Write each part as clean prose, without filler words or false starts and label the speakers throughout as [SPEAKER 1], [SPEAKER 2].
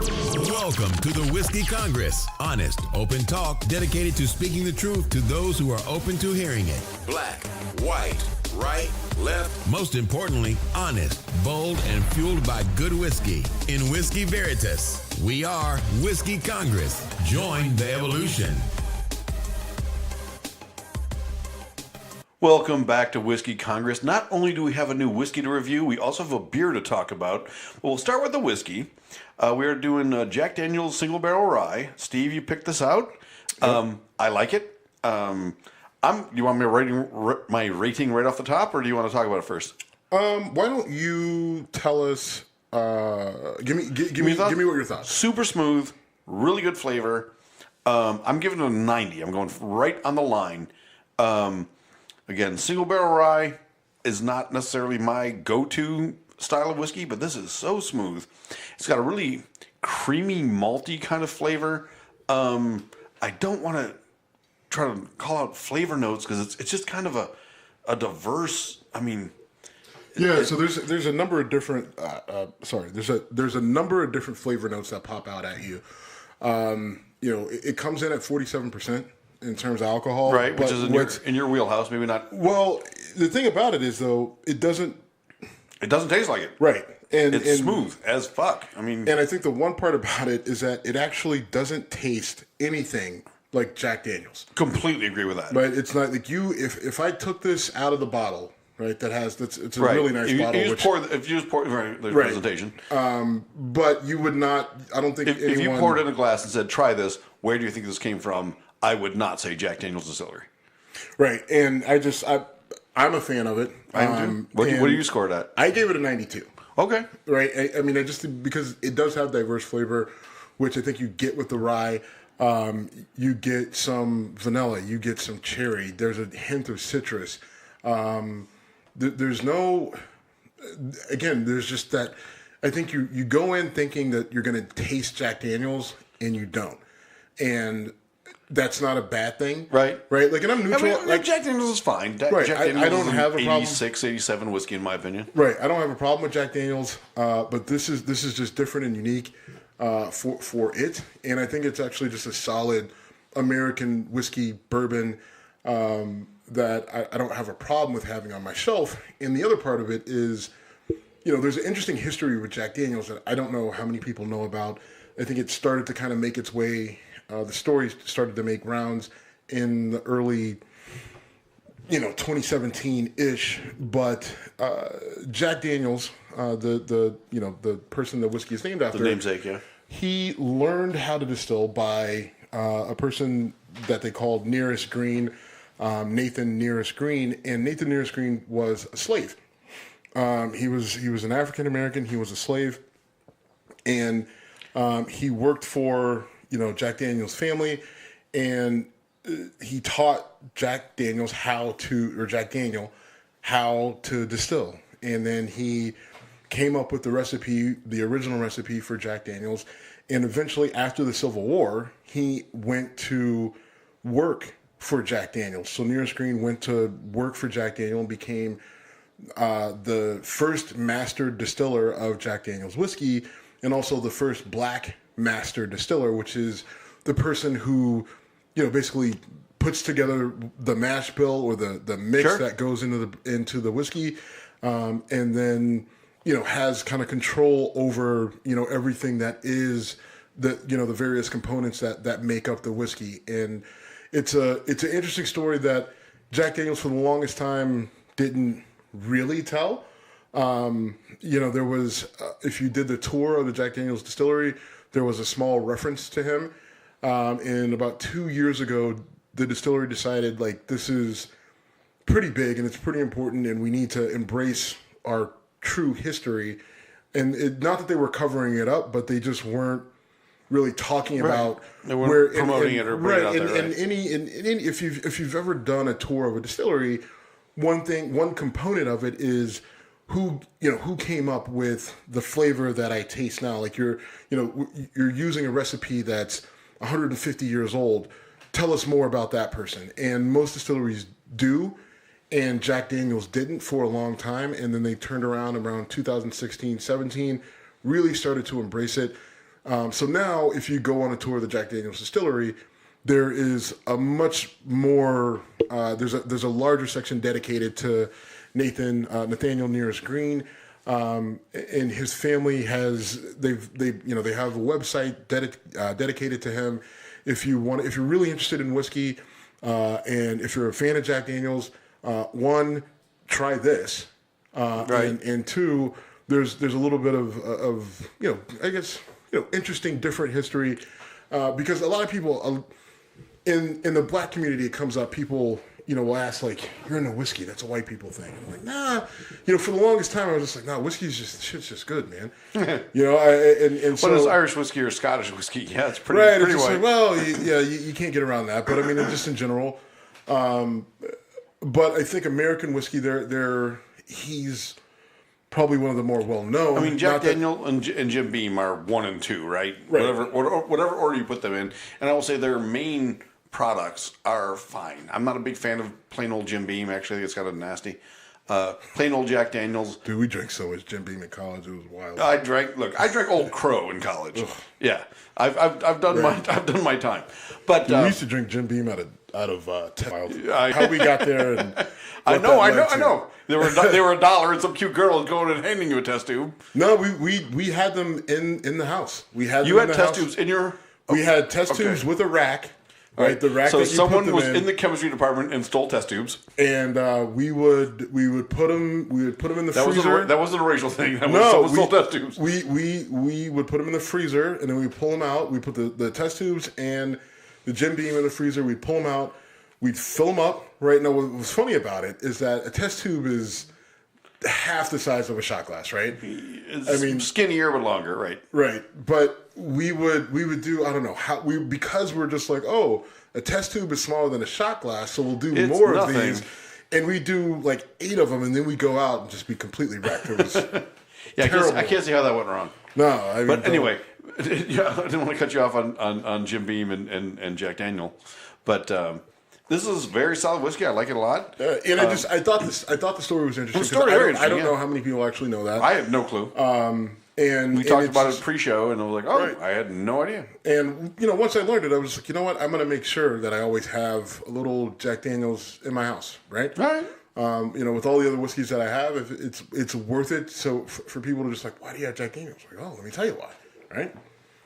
[SPEAKER 1] Welcome to the Whiskey Congress. Honest, open talk dedicated to speaking the truth to those who are open to hearing it. Black, white, right, left. Most importantly, honest, bold, and fueled by good whiskey. In Whiskey Veritas, we are Whiskey Congress. Join the evolution.
[SPEAKER 2] Welcome back to Whiskey Congress. Not only do we have a new whiskey to review, we also have a beer to talk about. We'll start with the whiskey. We are doing Jack Daniel's Single Barrel Rye. Steve, you picked this out. I like it. Do you want me to my rating right off the top, or do you want to talk about it first?
[SPEAKER 3] Why don't you tell us? Give me what your thoughts.
[SPEAKER 2] Super smooth, really good flavor. I'm giving it a 90. I'm going right on the line. Again, Single Barrel Rye is not necessarily my go-to style of whiskey, but this is so smooth. It's got a really creamy, malty kind of flavor. I don't want to try to call out flavor notes because it's just kind of a diverse. I mean,
[SPEAKER 3] so there's a number of different. There's a number of different flavor notes that pop out at you. It comes in at 47%. In terms of alcohol,
[SPEAKER 2] right? Which is in your wheelhouse, maybe not.
[SPEAKER 3] Well, the thing about it is, though, it doesn't
[SPEAKER 2] taste like it,
[SPEAKER 3] right? And
[SPEAKER 2] it's smooth as fuck. I mean,
[SPEAKER 3] and I think the one part about it is that it actually doesn't taste anything like Jack Daniel's.
[SPEAKER 2] Completely agree with that.
[SPEAKER 3] Right? It's not like if I took this out of the bottle, right? It's a really nice bottle.
[SPEAKER 2] If you just pour the presentation,
[SPEAKER 3] but you would not. I don't think
[SPEAKER 2] if you poured it in a glass and said, "Try this," where do you think this came from? I would not say Jack Daniel's Distillery.
[SPEAKER 3] Right, and I'm a fan of it.
[SPEAKER 2] I am too. What do you score it at?
[SPEAKER 3] I gave it a 92.
[SPEAKER 2] Okay.
[SPEAKER 3] Right, I mean, because it does have diverse flavor, which I think you get with the rye. You get some vanilla, you get some cherry. There's a hint of citrus. There's just that. I think you go in thinking that you're going to taste Jack Daniel's, and you don't. And that's not a bad thing.
[SPEAKER 2] Right.
[SPEAKER 3] Like, and I'm neutral.
[SPEAKER 2] I mean, Jack Daniel's is fine. Jack Daniel's
[SPEAKER 3] I don't have a problem.
[SPEAKER 2] 86, 87 whiskey, in my opinion.
[SPEAKER 3] Right. I don't have a problem with Jack Daniel's, but this is just different and unique for it. And I think it's actually just a solid American whiskey bourbon that I don't have a problem with having on my shelf. And the other part of it is, there's an interesting history with Jack Daniel's that I don't know how many people know about. I think it started to kind of make its way. The story started to make rounds in the early, 2017-ish. But Jack Daniel's, the person the whiskey is named after,
[SPEAKER 2] the namesake, yeah,
[SPEAKER 3] he learned how to distill by a person that they called Nearest Green, Nathan Nearest Green, and Nathan Nearest Green was a slave. He was an African American. He was a slave, and he worked for Jack Daniel's family, and he taught Jack Daniel how to distill. And then he came up with the recipe, the original recipe for Jack Daniel's. And eventually, after the Civil War, he went to work for Jack Daniel's. So Nearest Green went to work for Jack Daniel and became the first master distiller of Jack Daniel's whiskey, and also the first black master distiller, which is the person who, basically puts together the mash bill or the mix that goes into the whiskey, and then has kind of control over everything that is the various components that make up the whiskey. And it's an interesting story that Jack Daniel's for the longest time didn't really tell. There was if you did the tour of the Jack Daniel's distillery, there was a small reference to him. And about 2 years ago, the distillery decided, this is pretty big and it's pretty important, and we need to embrace our true history. And not that they were covering it up, but they just weren't really talking about
[SPEAKER 2] they weren't promoting it or bringing it out there.
[SPEAKER 3] And if you've ever done a tour of a distillery, one component of it is who came up with the flavor that I taste now. Like you're using a recipe that's 150 years old. Tell us more about that person. And most distilleries do, and Jack Daniel's didn't for a long time. And then they turned around 2016, 17, really started to embrace it. So now, if you go on a tour of the Jack Daniel's distillery, there is a much more there's a larger section dedicated to Nathaniel Nearest Green, and his family they have a website dedicated to him. If you're really interested in whiskey, and if you're a fan of Jack Daniel's, one, try this,
[SPEAKER 2] Right.
[SPEAKER 3] and two, there's a little bit of interesting different history, because a lot of people in the black community, it comes up, people will ask, like, you're into whiskey, that's a white people thing. I'm like, nah. For the longest time I was just like, nah, shit's just good, man. And so,
[SPEAKER 2] Whether it's Irish whiskey or Scottish whiskey, yeah, it's pretty
[SPEAKER 3] right,
[SPEAKER 2] pretty
[SPEAKER 3] it's just
[SPEAKER 2] white.
[SPEAKER 3] like, well, you can't get around that. But I mean, just in general. But I think American whiskey, he's probably one of the more well known.
[SPEAKER 2] I mean, Jack Daniel and Jim Beam are 1 and 2, right?
[SPEAKER 3] Right.
[SPEAKER 2] Whatever order you put them in. And I will say their main products are fine. I'm not a big fan of plain old Jim Beam. Actually, it's kind of nasty. Plain old Jack Daniels.
[SPEAKER 3] Dude, we drank so much Jim Beam in college; it was wild.
[SPEAKER 2] I drank Old Crow in college. Ugh. Yeah, I've done my time. But
[SPEAKER 3] Dude, we used to drink Jim Beam out of test. How we got there, and
[SPEAKER 2] I know. They were $1, and some cute girl was going and handing you a test tube.
[SPEAKER 3] No, we had them in the house. We had
[SPEAKER 2] you
[SPEAKER 3] them
[SPEAKER 2] had
[SPEAKER 3] in the
[SPEAKER 2] test
[SPEAKER 3] house.
[SPEAKER 2] tubes in your.
[SPEAKER 3] We had test tubes with a rack. Right, the rack.
[SPEAKER 2] So
[SPEAKER 3] that you
[SPEAKER 2] someone
[SPEAKER 3] put them
[SPEAKER 2] was in the chemistry department and stole test tubes,
[SPEAKER 3] and we would put them in the freezer.
[SPEAKER 2] That wasn't a racial thing. Someone stole test tubes.
[SPEAKER 3] We would put them in the freezer, and then we pull them out. We put the test tubes and the Jim Beam in the freezer. We'd pull them out. We'd fill them up. Right now, what was funny about it is that a test tube is half the size of a shot glass, right?
[SPEAKER 2] It's skinnier but longer, right?
[SPEAKER 3] Right, but we would do, I don't know how, because we're just like, oh, a test tube is smaller than a shot glass, so we'll do more of these, and we do like 8 of them, and then we go out and just be completely wrecked. It was terrible.
[SPEAKER 2] I can't see how that went wrong.
[SPEAKER 3] No,
[SPEAKER 2] but anyway, I didn't want to cut you off on Jim Beam and Jack Daniel, but this is very solid whiskey. I like it a lot.
[SPEAKER 3] And I thought the story was interesting.
[SPEAKER 2] The story very
[SPEAKER 3] I don't
[SPEAKER 2] interesting,
[SPEAKER 3] know how many people actually know that.
[SPEAKER 2] I have no clue.
[SPEAKER 3] And
[SPEAKER 2] we talked about it pre-show, and I was like,
[SPEAKER 3] Right.
[SPEAKER 2] I had no idea.
[SPEAKER 3] And once I learned it, I was like, you know what? I'm going to make sure that I always have a little Jack Daniel's in my house, right?
[SPEAKER 2] All right.
[SPEAKER 3] With all the other whiskeys that I have, if it's worth it. So for people to just like, why do you have Jack Daniel's? Like, oh, let me tell you why, right?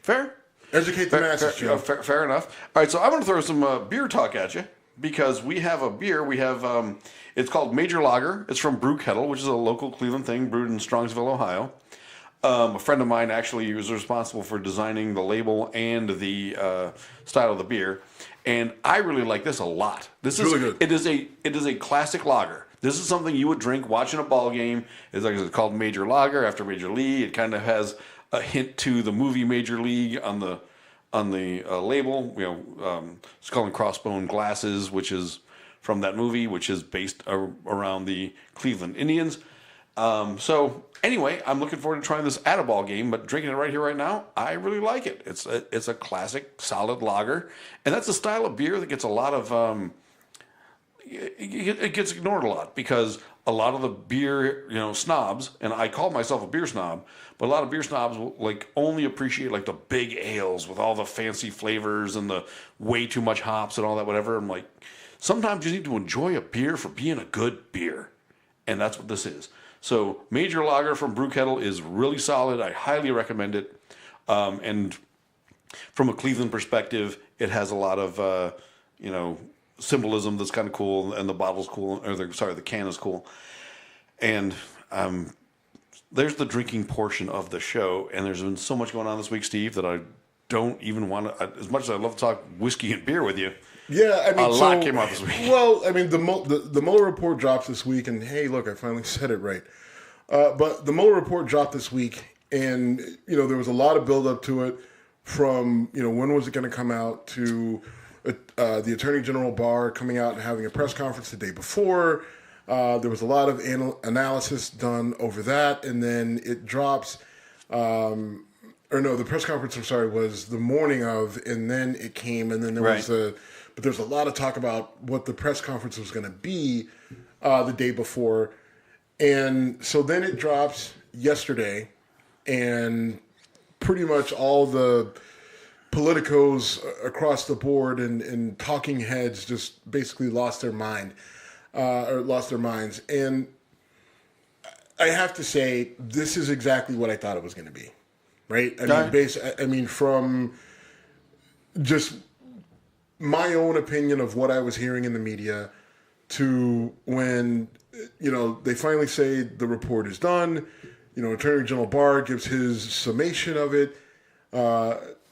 [SPEAKER 2] Fair.
[SPEAKER 3] Educate the masses, Joe.
[SPEAKER 2] Fair enough. All right, so I'm going to throw some beer talk at you because we have a beer. We have it's called Major Lager. It's from Brew Kettle, which is a local Cleveland thing, brewed in Strongsville, Ohio. A friend of mine actually was responsible for designing the label and the style of the beer, and I really like this a lot. This is
[SPEAKER 3] really good.
[SPEAKER 2] It is a classic lager. This is something you would drink watching a ball game. It's like it's called Major Lager after Major League. It kind of has a hint to the movie Major League on the label. Skull and Crossbone Glasses, which is from that movie, which is based around the Cleveland Indians. So anyway, I'm looking forward to trying this at a ball game, but drinking it right here, right now, I really like it. It's a classic, solid lager, and that's a style of beer that gets a lot of it gets ignored a lot because a lot of the beer snobs, and I call myself a beer snob, but a lot of beer snobs will only appreciate the big ales with all the fancy flavors and the way too much hops and all that whatever. I'm like, sometimes you need to enjoy a beer for being a good beer, and that's what this is. So Major Lager from Brew Kettle is really solid. I highly recommend it. And from a Cleveland perspective, it has a lot of, symbolism that's kind of cool. And the bottle's cool. The can is cool. And there's the drinking portion of the show. And there's been so much going on this week, Steve, that I don't even want to, as much as I'd love to talk whiskey and beer with you.
[SPEAKER 3] Yeah,
[SPEAKER 2] a lot came out this week.
[SPEAKER 3] Well, I mean, the Mueller report drops this week, and hey, look, I finally said it right. But the Mueller report dropped this week, and there was a lot of buildup to it. From when was it going to come out to the Attorney General Barr coming out and having a press conference the day before. There was a lot of analysis done over that, and then it drops. The press conference, was the morning of, and then it came, and then there was but there's a lot of talk about what the press conference was going to be the day before. And so then it drops yesterday, and pretty much all the politicos across the board and talking heads just basically lost their mind, or lost their minds. And I have to say, this is exactly what I thought it was going to be, right? I mean, from just my own opinion of what I was hearing in the media to when, they finally say the report is done, Attorney General Barr gives his summation of it.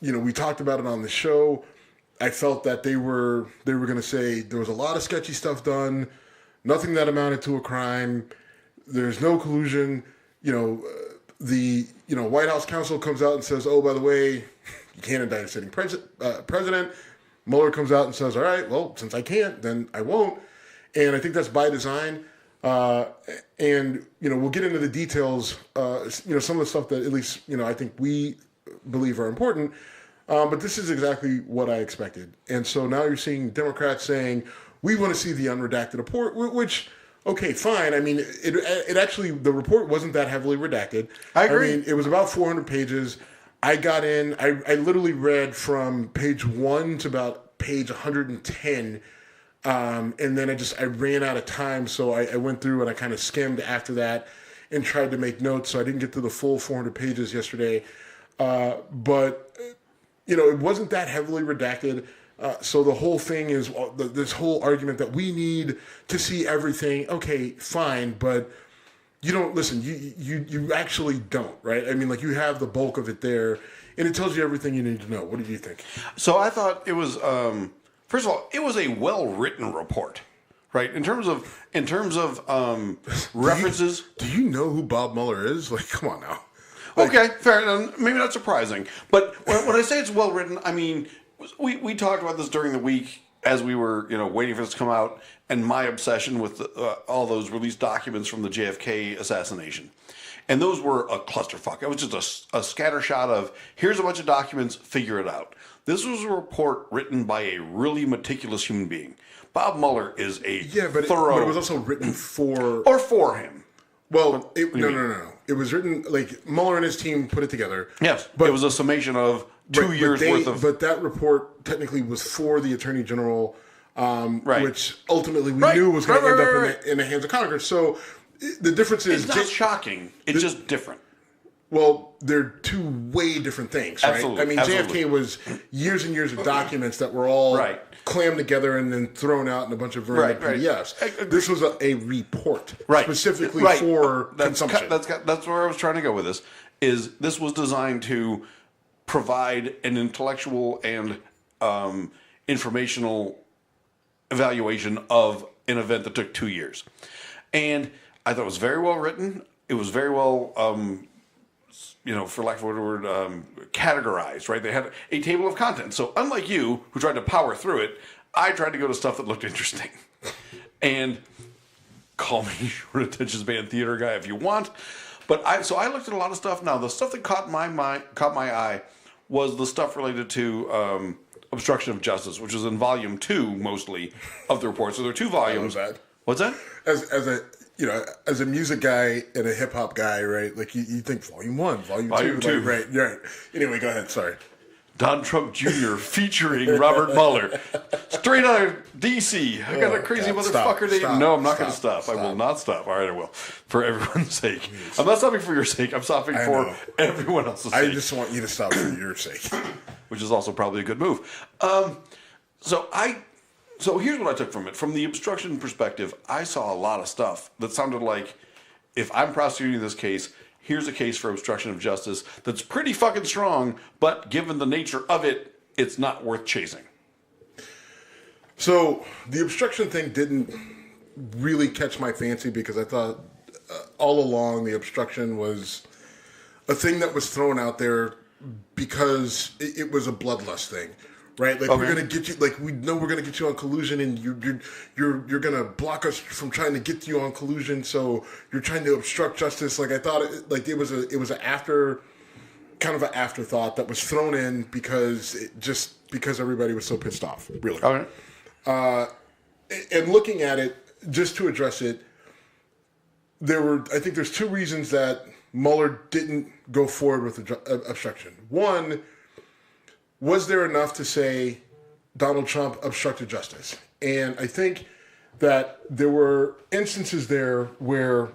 [SPEAKER 3] We talked about it on the show. I felt that they were going to say there was a lot of sketchy stuff done, nothing that amounted to a crime. There's no collusion. The White House counsel comes out and says, "Oh, by the way, you can't indict a sitting president." Mueller comes out and says, "All right, well, since I can't, then I won't." And I think that's by design. And we'll get into the details. Some of the stuff that at least I think we believe are important. But this is exactly what I expected. And so now you're seeing Democrats saying, we want to see the unredacted report, which, okay, fine. I mean, it actually, the report wasn't that heavily redacted.
[SPEAKER 2] I agree.
[SPEAKER 3] I mean, it was about 400 pages. I got in, I literally read from page 1 to about page 110. And then I ran out of time. So I went through and I kind of skimmed after that and tried to make notes. So I didn't get to the full 400 pages yesterday. But it wasn't that heavily redacted. So the whole thing is this whole argument that we need to see everything. Okay, fine, but you don't listen. You actually don't, right? I mean, like, you have the bulk of it there, and it tells you everything you need to know. What did you think?
[SPEAKER 2] So I thought it was first of all, it was a well-written report, right? In terms of references.
[SPEAKER 3] Do you know who Bob Mueller is? Like, come on now.
[SPEAKER 2] Okay, fair enough. Maybe not surprising. But when I say it's well written, I mean, we talked about this during the week as we were, waiting for this to come out, and my obsession with all those released documents from the JFK assassination. And those were a clusterfuck. It was just a scattershot of, here's a bunch of documents, figure it out. This was a report written by a really meticulous human being. Bob Mueller is a thorough...
[SPEAKER 3] but it was also written for...
[SPEAKER 2] Or for him.
[SPEAKER 3] Well, no. It was written, like, Mueller and his team put it together.
[SPEAKER 2] Yes, but it was a summation of 2 years worth of...
[SPEAKER 3] But that report technically was for the Attorney General, which ultimately we knew was going to end up in the hands of Congress. So the difference is...
[SPEAKER 2] It's not shocking. It's just different.
[SPEAKER 3] Well, they're two way different things, right?
[SPEAKER 2] Absolutely.
[SPEAKER 3] I mean, JFK was years and years of documents that were all clammed together and then thrown out in a bunch of PDFs. This was a report specifically for consumption.
[SPEAKER 2] That's where I was trying to go with this. This was designed to provide an intellectual and informational evaluation of an event that took 2 years. And I thought it was very well written. It was very well... for lack of a word, categorized, right? They had a table of contents. So unlike you, who tried to power through it, I tried to go to stuff that looked interesting. And call me short attention span theater guy if you want. But I looked at a lot of stuff. Now, the stuff that caught my eye was the stuff related to obstruction of justice, which is in volume 2 mostly of the report. So there are 2 volumes. What's that?
[SPEAKER 3] As a music guy and a hip hop guy, right? Like you think volume 1, volume 2. Like, right. Anyway, go ahead. Sorry.
[SPEAKER 2] Don Trump Jr. featuring Robert Mueller. Straight out of D.C. I got a crazy motherfucker named... No, I'm not going to stop. I will not stop. All right, I will. For everyone's sake. I'm not stopping for your sake. I'm stopping for everyone else's sake.
[SPEAKER 3] I just want you to stop for your sake.
[SPEAKER 2] Which is also probably a good move. So here's what I took from it. From the obstruction perspective, I saw a lot of stuff that sounded like, if I'm prosecuting this case, here's a case for obstruction of justice that's pretty fucking strong, but given the nature of it, it's not worth chasing.
[SPEAKER 3] So the obstruction thing didn't really catch my fancy because I thought all along the obstruction was a thing that was thrown out there because it was a bloodlust thing. Right, like we're gonna get you. Like we know we're gonna get you on collusion, and you're gonna block us from trying to get you on collusion. So you're trying to obstruct justice. Like I thought, it was an afterthought that was thrown in because everybody was so pissed off. Really. And looking at it, just to address it, I think there's 2 reasons that Mueller didn't go forward with obstruction. One, was there enough to say Donald Trump obstructed justice? And I think that there were instances there where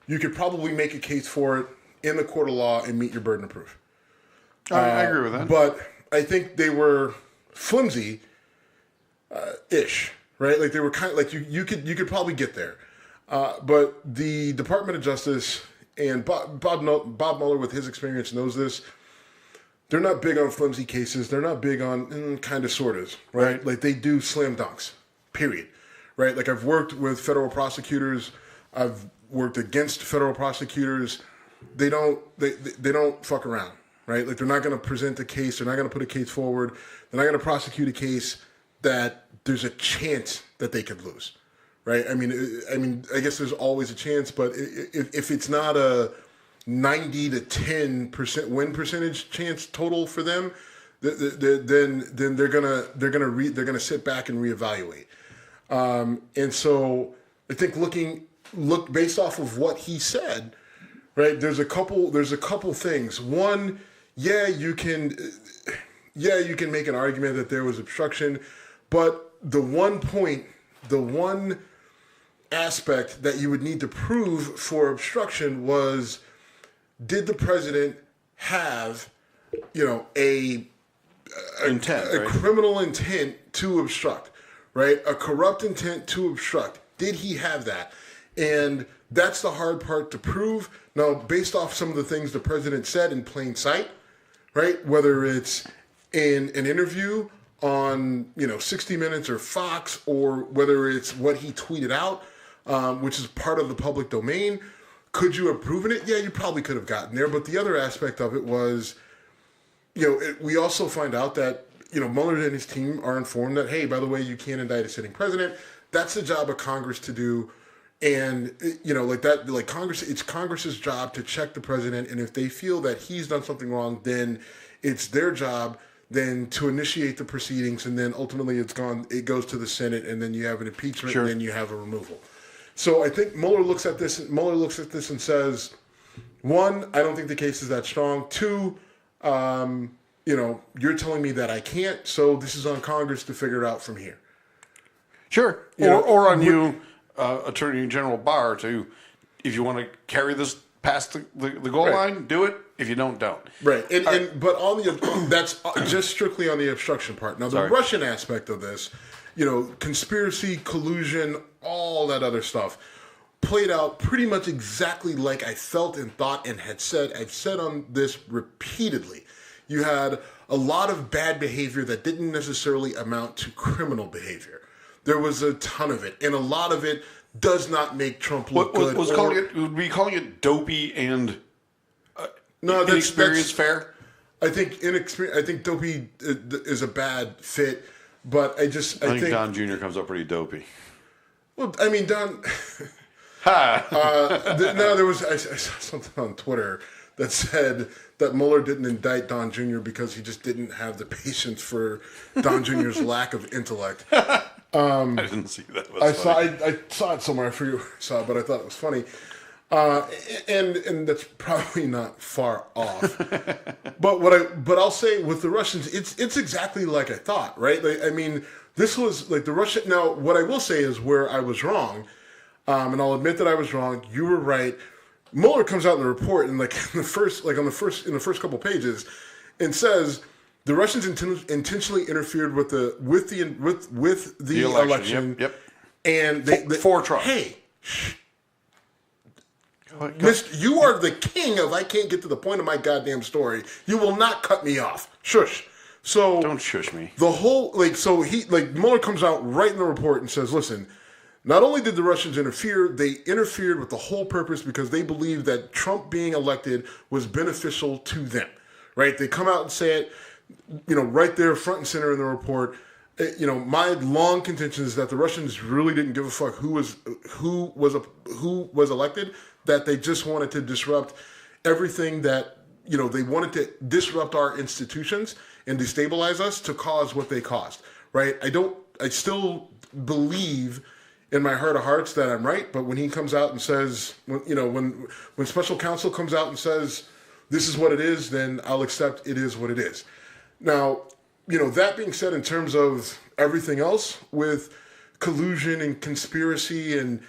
[SPEAKER 3] you could probably make a case for it in the court of law and meet your burden of proof.
[SPEAKER 2] I agree with that.
[SPEAKER 3] But I think they were flimsy, ish, right? Like they were kind of like you could probably get there. But the Department of Justice and Bob Mueller, with his experience, knows this. They're not big on flimsy cases. They're not big on kind of sortas, right? Like they do slam dunks, period, right? Like I've worked with federal prosecutors. I've worked against federal prosecutors. They don't fuck around, right? Like they're not going to present a case. They're not going to put a case forward. They're not going to prosecute a case that there's a chance that they could lose, right? I mean, I guess there's always a chance, but if it's not a 90 to 10% win percentage chance total for them, then they're gonna sit back and reevaluate. And so I think look based off of what he said, right? There's a couple things. One, you can make an argument that there was obstruction, but the one aspect that you would need to prove for obstruction was, did the president have, a criminal intent to obstruct, right? A corrupt intent to obstruct. Did he have that? And that's the hard part to prove. Now, based off some of the things the president said in plain sight, right? Whether it's in an interview on, 60 Minutes or Fox, or whether it's what he tweeted out, which is part of the public domain. Could you have proven it? Yeah, you probably could have gotten there. But the other aspect of it was, we also find out that, Mueller and his team are informed that, hey, by the way, you can't indict a sitting president. That's the job of Congress to do. And, Congress, it's Congress's job to check the president. And if they feel that he's done something wrong, then it's their job then to initiate the proceedings. And then ultimately it goes to the Senate, and then you have an impeachment, and then you have a removal. So I think Mueller looks at this and says, one, I don't think the case is that strong. Two, you're telling me that I can't, so this is on Congress to figure it out from here.
[SPEAKER 2] Sure. Or on you, Attorney General Barr, to, if you want to carry this past the goal line, do it. If you don't.
[SPEAKER 3] Right. But on that's just strictly on the obstruction part. Now, the Russian aspect of this, conspiracy, collusion, all that other stuff played out pretty much exactly like I felt and thought and had said. I've said on this repeatedly. You had a lot of bad behavior that didn't necessarily amount to criminal behavior. There was a ton of it, and a lot of it does not make Trump look good.
[SPEAKER 2] Would we calling it dopey and inexperienced fair?
[SPEAKER 3] I think dopey is a bad fit, but I think
[SPEAKER 2] Don Jr. comes up pretty dopey.
[SPEAKER 3] Well, I mean, Don. There was I saw something on Twitter that said that Mueller didn't indict Don Jr. because he just didn't have the patience for Don Jr.'s lack of intellect.
[SPEAKER 2] I didn't see that.
[SPEAKER 3] I saw it somewhere. I forget where I saw it, but I thought it was funny. And that's probably not far off. But I'll say with the Russians, it's exactly like I thought, right? Like, I mean, this was like the Russian. Now, what I will say is where I was wrong, and I'll admit that I was wrong. You were right. Mueller comes out in the report and in the first couple pages, and says the Russians intentionally interfered with the election.
[SPEAKER 2] Yep.
[SPEAKER 3] And
[SPEAKER 2] for Trump.
[SPEAKER 3] Hey. You are the king of I can't get to the point of my goddamn story. You will not cut me off. Shush. So
[SPEAKER 2] don't shush me.
[SPEAKER 3] The whole Mueller comes out right in the report and says, listen, not only did the Russians interfere, they interfered with the whole purpose because they believed that Trump being elected was beneficial to them. Right? They come out and say it, right there front and center in the report. My long contention is that the Russians really didn't give a fuck who was elected, that they just wanted to disrupt everything that, they wanted to disrupt our institutions and destabilize us to cause what they caused, right? I still believe in my heart of hearts that I'm right. But when he comes out and says, when special counsel comes out and says, this is what it is, then I'll accept it is what it is. Now, that being said, in terms of everything else with collusion and conspiracy, and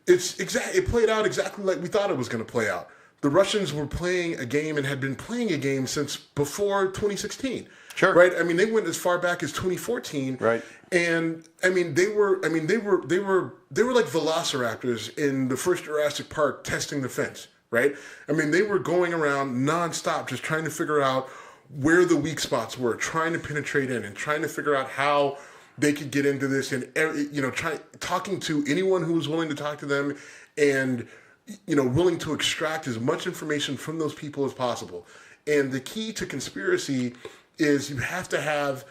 [SPEAKER 3] it played out exactly like we thought it was going to play out. The Russians were playing a game and had been playing a game since before 2016.
[SPEAKER 2] Sure.
[SPEAKER 3] Right? I mean, they went as far back as 2014.
[SPEAKER 2] Right.
[SPEAKER 3] And they were like velociraptors in the first Jurassic Park testing the fence, right? I mean, they were going around nonstop just trying to figure out where the weak spots were, trying to penetrate in and trying to figure out how they could get into this, and talking to anyone who was willing to talk to them, and willing to extract as much information from those people as possible. And the key to conspiracy is you have to have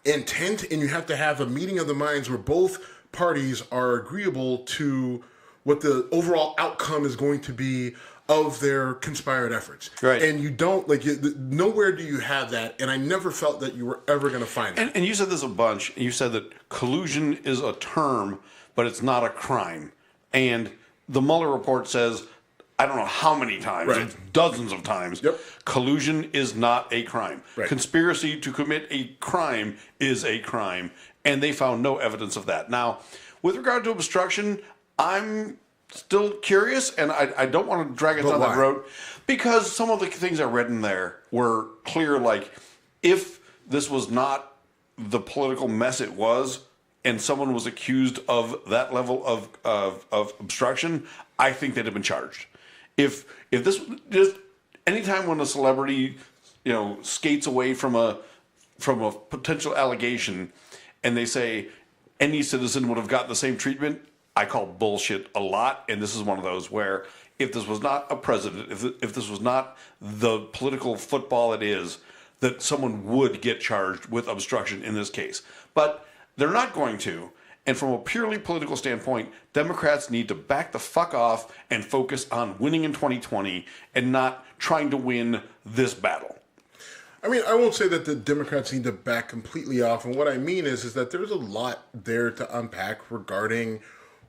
[SPEAKER 3] intent, and you have to have a meeting of the minds where both parties are agreeable to what the overall outcome is going to be of their conspired efforts.
[SPEAKER 2] Right.
[SPEAKER 3] And you don't, nowhere do you have that, and I never felt that you were ever going to find it.
[SPEAKER 2] And you said this a bunch. You said that collusion is a term, but it's not a crime. And the Mueller report says, I don't know how many times,
[SPEAKER 3] Right.
[SPEAKER 2] dozens of times,
[SPEAKER 3] Yep.
[SPEAKER 2] collusion is not a crime.
[SPEAKER 3] Right.
[SPEAKER 2] Conspiracy to commit a crime is a crime, and they found no evidence of that. Now, with regard to obstruction, I'm still curious, and I don't want to drag it down that road, because some of the things I read in there were clear, like, if this was not the political mess it was, and someone was accused of that level of obstruction, I think they'd have been charged. If this just anytime when a celebrity skates away from a potential allegation, and they say any citizen would have got the same treatment, I call bullshit a lot. And this is one of those where if this was not a president, if this was not the political football it is, that someone would get charged with obstruction in this case. But they're not going to. And from a purely political standpoint, Democrats need to back the fuck off and focus on winning in 2020 and not trying to win this battle.
[SPEAKER 3] I mean, I won't say that the Democrats need to back completely off. And what I mean is that there's a lot there to unpack regarding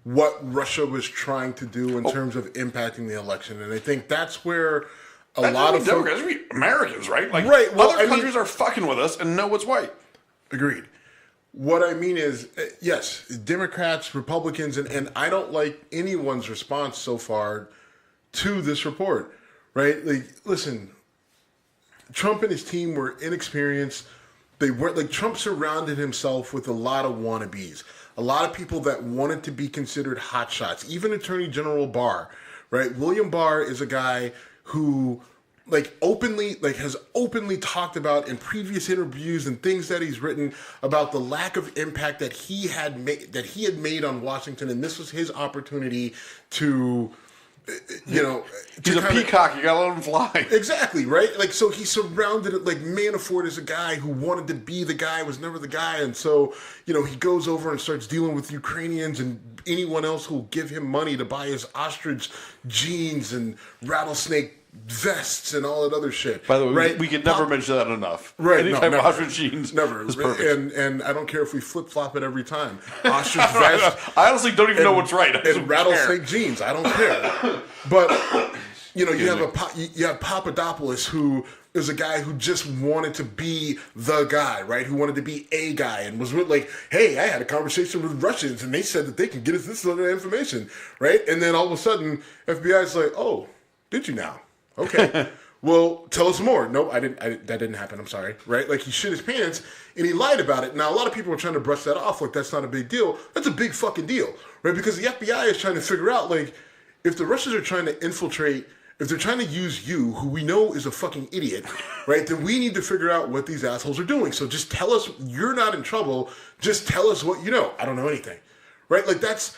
[SPEAKER 3] what Russia was trying to do in terms of impacting the election. And I think that's where a lot of
[SPEAKER 2] Democrats, I mean, Americans, right? Like,
[SPEAKER 3] right. Well,
[SPEAKER 2] other countries are fucking with us and know what's white.
[SPEAKER 3] Agreed. What I mean is, yes, Democrats, Republicans, and I don't like anyone's response so far to this report, right? Like, listen, Trump and his team were inexperienced. They weren't, like, Trump surrounded himself with a lot of wannabes, a lot of people that wanted to be considered hotshots, even Attorney General Barr, right? William Barr is a guy who has openly talked about in previous interviews and things that he's written about the lack of impact that he had made on Washington, and this was his opportunity to,
[SPEAKER 2] he's a peacock. You gotta let him fly.
[SPEAKER 3] Exactly, right? Like, so he surrounded it. Like, Manafort is a guy who wanted to be the guy, was never the guy, and so he goes over and starts dealing with Ukrainians and anyone else who will give him money to buy his ostrich jeans and rattlesnake vests and all that other shit.
[SPEAKER 2] By the way,
[SPEAKER 3] right?
[SPEAKER 2] we can never mention that enough.
[SPEAKER 3] Right.
[SPEAKER 2] Anytime
[SPEAKER 3] never.
[SPEAKER 2] ostrich jeans
[SPEAKER 3] never.
[SPEAKER 2] is perfect.
[SPEAKER 3] And I don't care if we flip-flop it every time. Ostrich vest.
[SPEAKER 2] I honestly don't even know what's right.
[SPEAKER 3] And rattlesnake jeans. I don't care. But, you have Papadopoulos, who is a guy who just wanted to be the guy, right? Who wanted to be a guy and was like, hey, I had a conversation with Russians and they said that they can get us this other information, right? And then all of a sudden, FBI's like, oh, did you now? Okay. Well, tell us more. Nope, that didn't happen. I'm sorry. Right? Like, he shit his pants and he lied about it. Now, a lot of people are trying to brush that off like that's not a big deal. That's a big fucking deal, right? Because the FBI is trying to figure out, like, if the Russians are trying to infiltrate, if they're trying to use you, who we know is a fucking idiot, right, then we need to figure out what these assholes are doing. So just tell us you're not in trouble. Just tell us what you know. I don't know anything, right? Like, that's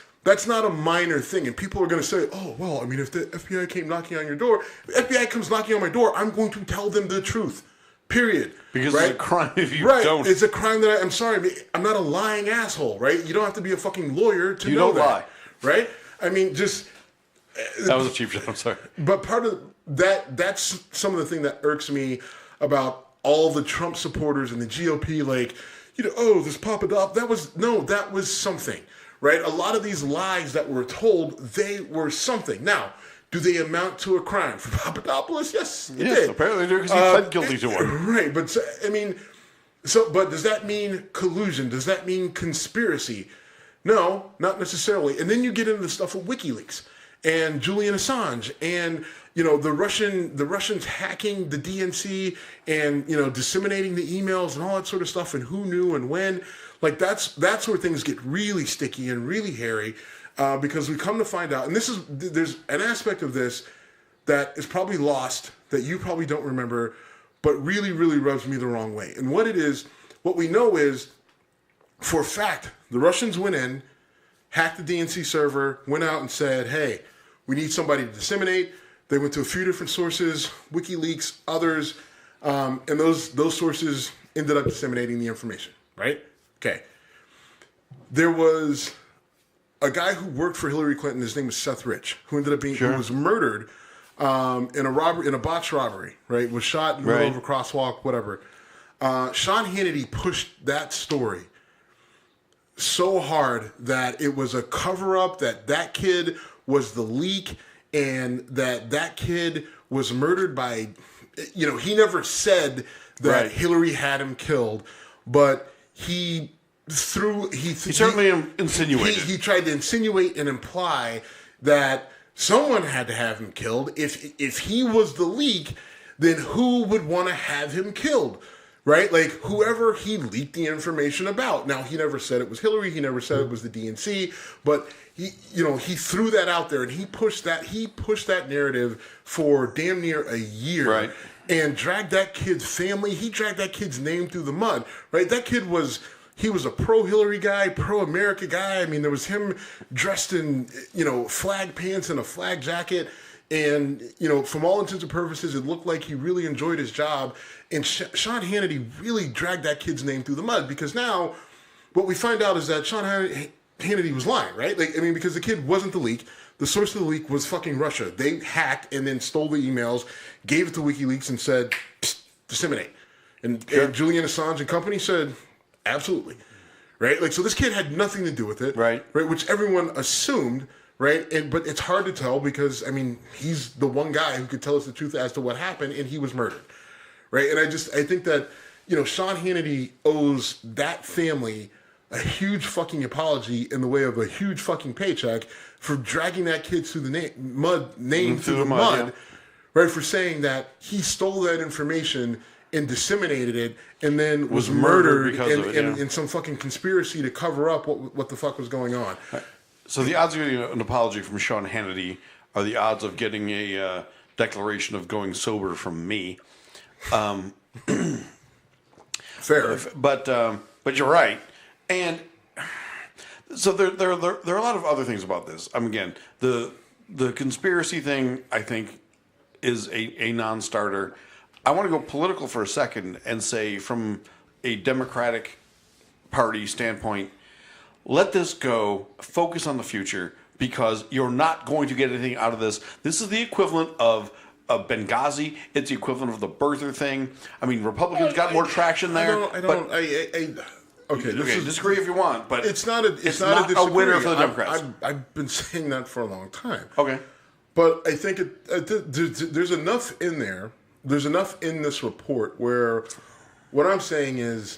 [SPEAKER 3] not a minor thing. And people are going to say, oh, well, I mean, if the FBI came knocking on your door, if the FBI comes knocking on my door, I'm going to tell them the truth, period.
[SPEAKER 2] Because
[SPEAKER 3] right?
[SPEAKER 2] It's a crime if you
[SPEAKER 3] don't. It's a crime that I'm sorry, I'm not a lying asshole, right? You don't have to be a fucking lawyer to know that. You don't lie. Right? I mean, just...
[SPEAKER 2] That was a cheap shot, I'm sorry.
[SPEAKER 3] But part of that's some of the thing that irks me about all the Trump supporters and the GOP, like, oh, this Papadopoulos, that was something. right? A lot of these lies that were told, they were something. Now, do they amount to a crime? For Papadopoulos, yes, it did.
[SPEAKER 2] Apparently they do, because he pled guilty to one.
[SPEAKER 3] Right, but I mean, but does that mean collusion? Does that mean conspiracy? No, not necessarily. And then you get into the stuff with WikiLeaks and Julian Assange and the Russians hacking the DNC and disseminating the emails and all that sort of stuff and who knew and when. Like that's where things get really sticky and really hairy because we come to find out, and there's an aspect of this that is probably lost that you probably don't remember, but really, really rubs me the wrong way. And what we know is, for a fact, the Russians went in, hacked the DNC server, went out and said, hey, we need somebody to disseminate. They went to a few different sources, WikiLeaks, others, and those sources ended up disseminating the information, right? Okay. There was a guy who worked for Hillary Clinton, his name was Seth Rich, who ended up being, who was murdered in a botched robbery, right? Was shot in the middle of a crosswalk, whatever. Sean Hannity pushed that story so hard that it was a cover-up, that kid was the leak, and that kid was murdered by, he never said that Hillary had him killed, but he certainly insinuated. He tried to insinuate and imply that someone had to have him killed. If he was the leak, then who would want to have him killed? Right? Like, whoever he leaked the information about. Now, he never said it was Hillary. He never said it was the DNC. But, he threw that out there, and he pushed that narrative for damn near a year. Right. And dragged that kid's family. He dragged that kid's name through the mud. Right? That kid was a pro-Hillary guy, pro-America guy. I mean, there was him dressed in, flag pants and a flag jacket. And, from all intents and purposes, it looked like he really enjoyed his job. And Sean Hannity really dragged that kid's name through the mud, because now what we find out is that Sean Hannity was lying, right? Because the kid wasn't the leak. The source of the leak was fucking Russia. They hacked and then stole the emails, gave it to WikiLeaks and said, disseminate. And Julian Assange and company said, absolutely. Right? So this kid had nothing to do with it. Right. Which everyone assumed. Right, but it's hard to tell because he's the one guy who could tell us the truth as to what happened, and he was murdered, right? And I think that Sean Hannity owes that family a huge fucking apology in the way of a huge fucking paycheck for dragging that kid through the name through the mud, right? For saying that he stole that information and disseminated it, and then was murdered because of it, in some fucking conspiracy to cover up what the fuck was going on.
[SPEAKER 2] So the odds of getting an apology from Sean Hannity are the odds of getting a declaration of going sober from me.
[SPEAKER 3] Fair,
[SPEAKER 2] but you're right, and so there are a lot of other things about this. Again, the conspiracy thing I think is a non-starter. I want to go political for a second and say, from a Democratic Party standpoint, let this go, focus on the future, because you're not going to get anything out of this. This is the equivalent of Benghazi. It's the equivalent of the birther thing. Republicans got more traction there. Disagree if you want, but
[SPEAKER 3] it's not a winner for the Democrats. I've been saying that for a long time.
[SPEAKER 2] Okay.
[SPEAKER 3] But I think there's enough in there. There's enough in this report where what I'm saying is,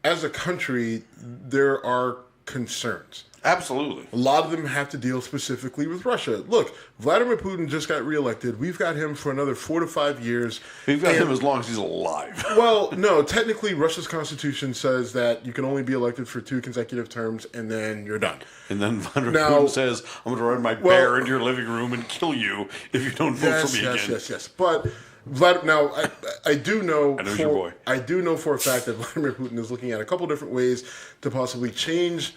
[SPEAKER 3] as a country, there are concerns.
[SPEAKER 2] Absolutely.
[SPEAKER 3] A lot of them have to deal specifically with Russia. Look, Vladimir Putin just got reelected. We've got him for another 4 to 5 years.
[SPEAKER 2] We've got him as long as he's alive.
[SPEAKER 3] Well, no, technically Russia's constitution says that you can only be elected for 2 consecutive terms and then you're done.
[SPEAKER 2] And then Vladimir Putin says, I'm going to run my bear into your living room and kill you if you don't vote for me again.
[SPEAKER 3] Yes. But I do know. I do know for a fact that Vladimir Putin is looking at a couple different ways to possibly change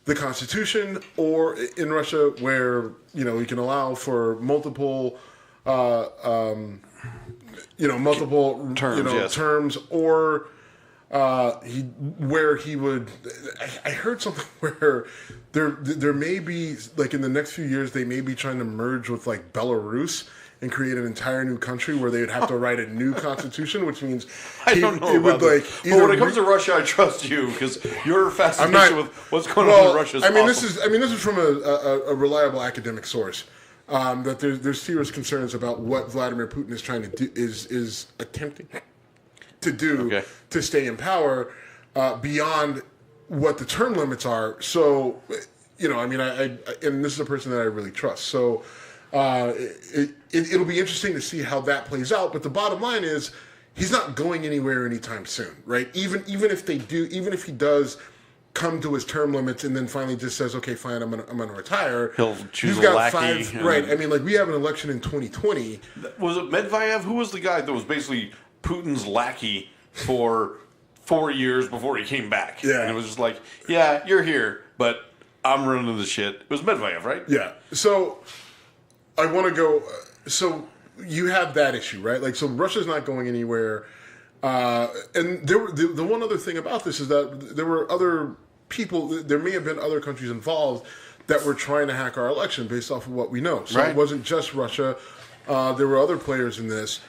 [SPEAKER 3] the constitution, or in Russia, where you can allow for multiple, terms, or where he would. I heard something where there may be, like, in the next few years they may be trying to merge with like Belarus. and create an entire new country where they would have to write a new constitution, which means
[SPEAKER 2] I don't know about that. But when it comes to Russia, I trust you because you're fascinated with what's going on in Russia.
[SPEAKER 3] This is from a reliable academic source. That there's serious concerns about what Vladimir Putin is trying to do, is attempting to do to stay in power beyond what the term limits are. So, I and this is a person that I really trust. So, it'll be interesting to see how that plays out. But the bottom line is, he's not going anywhere anytime soon, right? Even if he does come to his term limits and then finally just says, okay, fine, I'm gonna retire.
[SPEAKER 2] He'll choose a lackey.
[SPEAKER 3] Right. I mean, we have an election in 2020.
[SPEAKER 2] Was it Medvedev? Who was the guy that was basically Putin's lackey for 4 years before he came back?
[SPEAKER 3] Yeah.
[SPEAKER 2] And it was just like, yeah, you're here, but I'm running the shit. It was Medvedev, right?
[SPEAKER 3] Yeah. So I want to go. So you have that issue, right? So Russia's not going anywhere. And the one other thing about this is that there were other people, there may have been other countries involved that were trying to hack our election based off of what we know. So It wasn't just Russia. There were other players in this.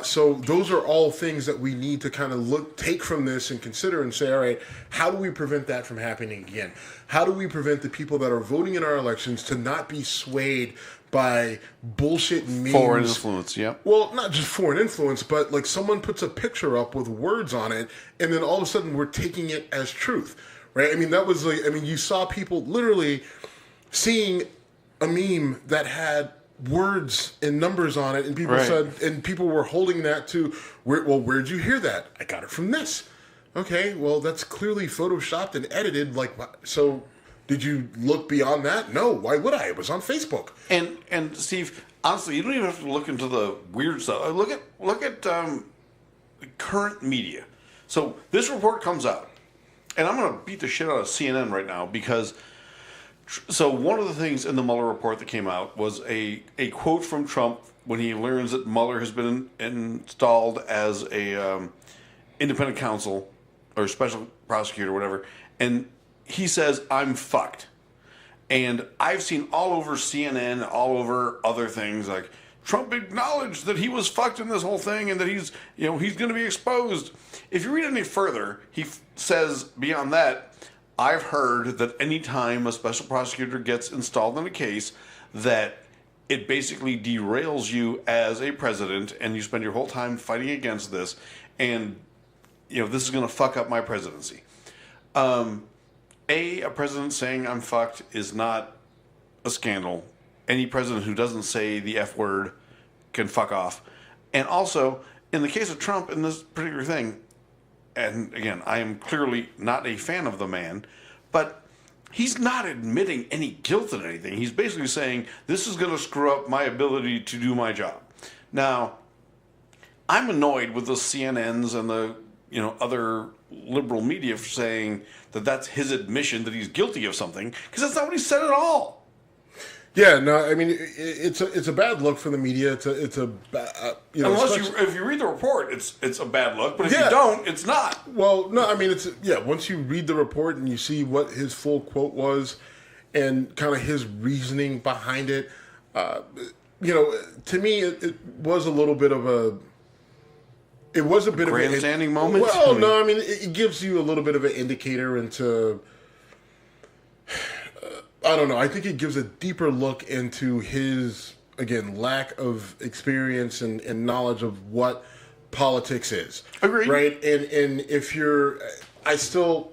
[SPEAKER 3] So those are all things that we need to kind of take from this and consider and say, all right, how do we prevent that from happening again? How do we prevent the people that are voting in our elections to not be swayed by bullshit memes?
[SPEAKER 2] Foreign influence, yeah.
[SPEAKER 3] Well, not just foreign influence, but someone puts a picture up with words on it, and then all of a sudden we're taking it as truth, right? I mean, that was you saw people literally seeing a meme that had words and numbers on it, and people said, and people were holding that to, where'd you hear that? I got it from this. Okay, well, that's clearly photoshopped and edited. So did you look beyond that? No. Why would I? It was on Facebook.
[SPEAKER 2] And Steve, honestly, you don't even have to look into the weird stuff. Look at current media. So this report comes out, and I'm going to beat the shit out of CNN right now because. So one of the things in the Mueller report that came out was a quote from Trump when he learns that Mueller has been installed as a independent counsel or special prosecutor or whatever, and he says, "I'm fucked." And I've seen all over CNN, all over other things, like Trump acknowledged that he was fucked in this whole thing and that he's going to be exposed. If you read any further, he says beyond that, I've heard that any time a special prosecutor gets installed in a case, that it basically derails you as a president, and you spend your whole time fighting against this, and this is going to fuck up my presidency. A president saying I'm fucked is not a scandal. Any president who doesn't say the F word can fuck off. And also, in the case of Trump, in this particular thing, and again, I am clearly not a fan of the man, but he's not admitting any guilt in anything. He's basically saying, this is going to screw up my ability to do my job. Now, I'm annoyed with the CNNs and the other liberal media for saying that that's his admission that he's guilty of something, because that's not what he said at all.
[SPEAKER 3] Yeah, no, I mean it's a bad look for the media. It's a
[SPEAKER 2] if you read the report, it's a bad look. But if you don't, it's not.
[SPEAKER 3] Well, no, I mean once you read the report and you see what his full quote was, and kind of his reasoning behind it, to me it was a little bit of a. It was a bit of a
[SPEAKER 2] grandstanding moment.
[SPEAKER 3] Well, no, I mean it gives you a little bit of an indicator into. I don't know. I think it gives a deeper look into his, again, lack of experience and knowledge of what politics is.
[SPEAKER 2] Agreed.
[SPEAKER 3] Right? And if you're... I still...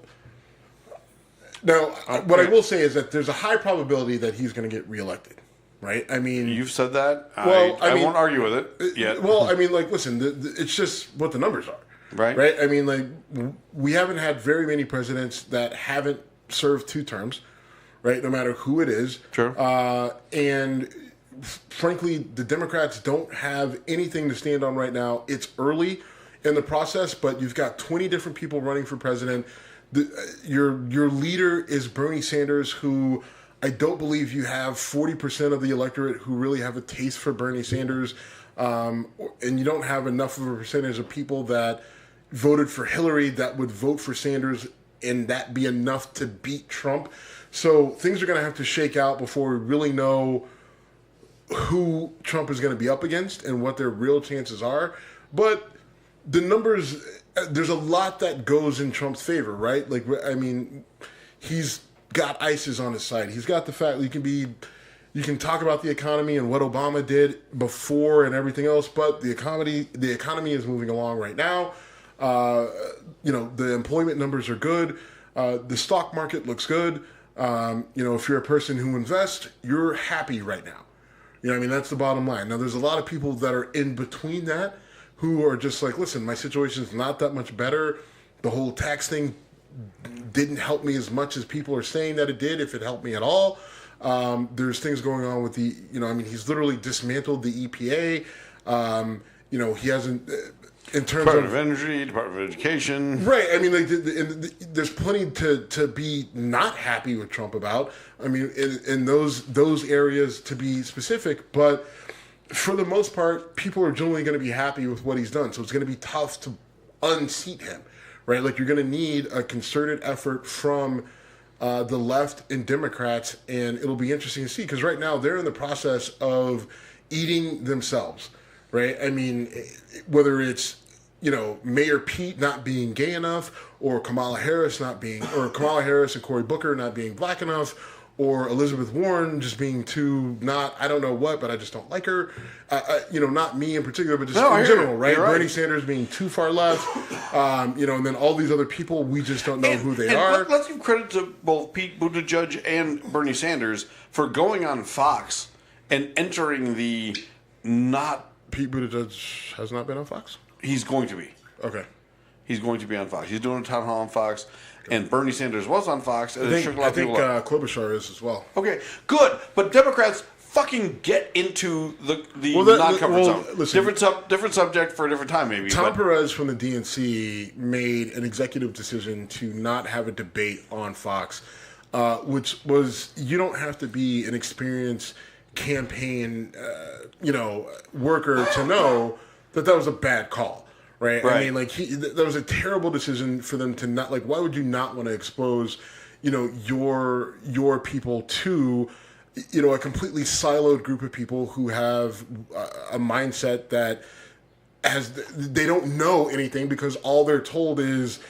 [SPEAKER 3] Now, what I will say is that there's a high probability that he's going to get reelected. Right? I mean... You've
[SPEAKER 2] said that. Well, I won't argue with it yet.
[SPEAKER 3] Well, I mean, listen, it's just what the numbers are.
[SPEAKER 2] Right.
[SPEAKER 3] Right? I mean, we haven't had very many presidents that haven't served 2 terms. Right, no matter who it is.
[SPEAKER 2] Sure.
[SPEAKER 3] And frankly, the Democrats don't have anything to stand on right now. It's early in the process, but you've got 20 different people running for president. Your leader is Bernie Sanders, who I don't believe you have 40% of the electorate who really have a taste for Bernie Sanders. And you don't have enough of a percentage of people that voted for Hillary that would vote for Sanders, and that be enough to beat Trump. So things are going to have to shake out before we really know who Trump is going to be up against and what their real chances are. But the numbers, there's a lot that goes in Trump's favor, right? Like, I mean, he's got ISIS on his side. He's got the fact that you can talk about the economy and what Obama did before and everything else, but the economy is moving along right now. The employment numbers are good. The stock market looks good. If you're a person who invests, you're happy right now. You know what I mean? That's the bottom line. Now, there's a lot of people that are in between that who are just like, listen, my situation is not that much better. The whole tax thing didn't help me as much as people are saying that it did, if it helped me at all. There's things going on with he's literally dismantled the EPA. He hasn't, in terms
[SPEAKER 2] Department of Energy, Department of Education.
[SPEAKER 3] Right. I mean, there's plenty to be not happy with Trump about. I mean, in those areas, to be specific, but for the most part, people are generally going to be happy with what he's done. So it's going to be tough to unseat him, right? Like, you're going to need a concerted effort from the left and Democrats, and it'll be interesting to see, because right now they're in the process of eating themselves, right? I mean, whether it's, Mayor Pete not being gay enough, or Kamala Harris and Cory Booker not being black enough, or Elizabeth Warren just being too I don't know what, but I just don't like her. Not me in particular, but just in general, right? Bernie Sanders being too far left, and then all these other people, we just don't know who they are.
[SPEAKER 2] Let's give credit to both Pete Buttigieg and Bernie Sanders for going on Fox and entering the not...
[SPEAKER 3] Pete Buttigieg has not been on Fox?
[SPEAKER 2] He's going to be.
[SPEAKER 3] Okay.
[SPEAKER 2] He's going to be on Fox. He's doing a town hall on Fox, and Bernie Sanders was on Fox. And I think
[SPEAKER 3] Klobuchar is as well.
[SPEAKER 2] Okay, good. But Democrats fucking get into the non-comfort zone.
[SPEAKER 3] Listen,
[SPEAKER 2] different subject for a different time, maybe.
[SPEAKER 3] Tom Perez from the DNC made an executive decision to not have a debate on Fox, which was, you don't have to be an experienced campaign, worker to know that was a bad call. Right. I mean, that was a terrible decision for them to not, why would you not want to expose, your people to, a completely siloed group of people who have a mindset that they don't know anything, because all they're told is,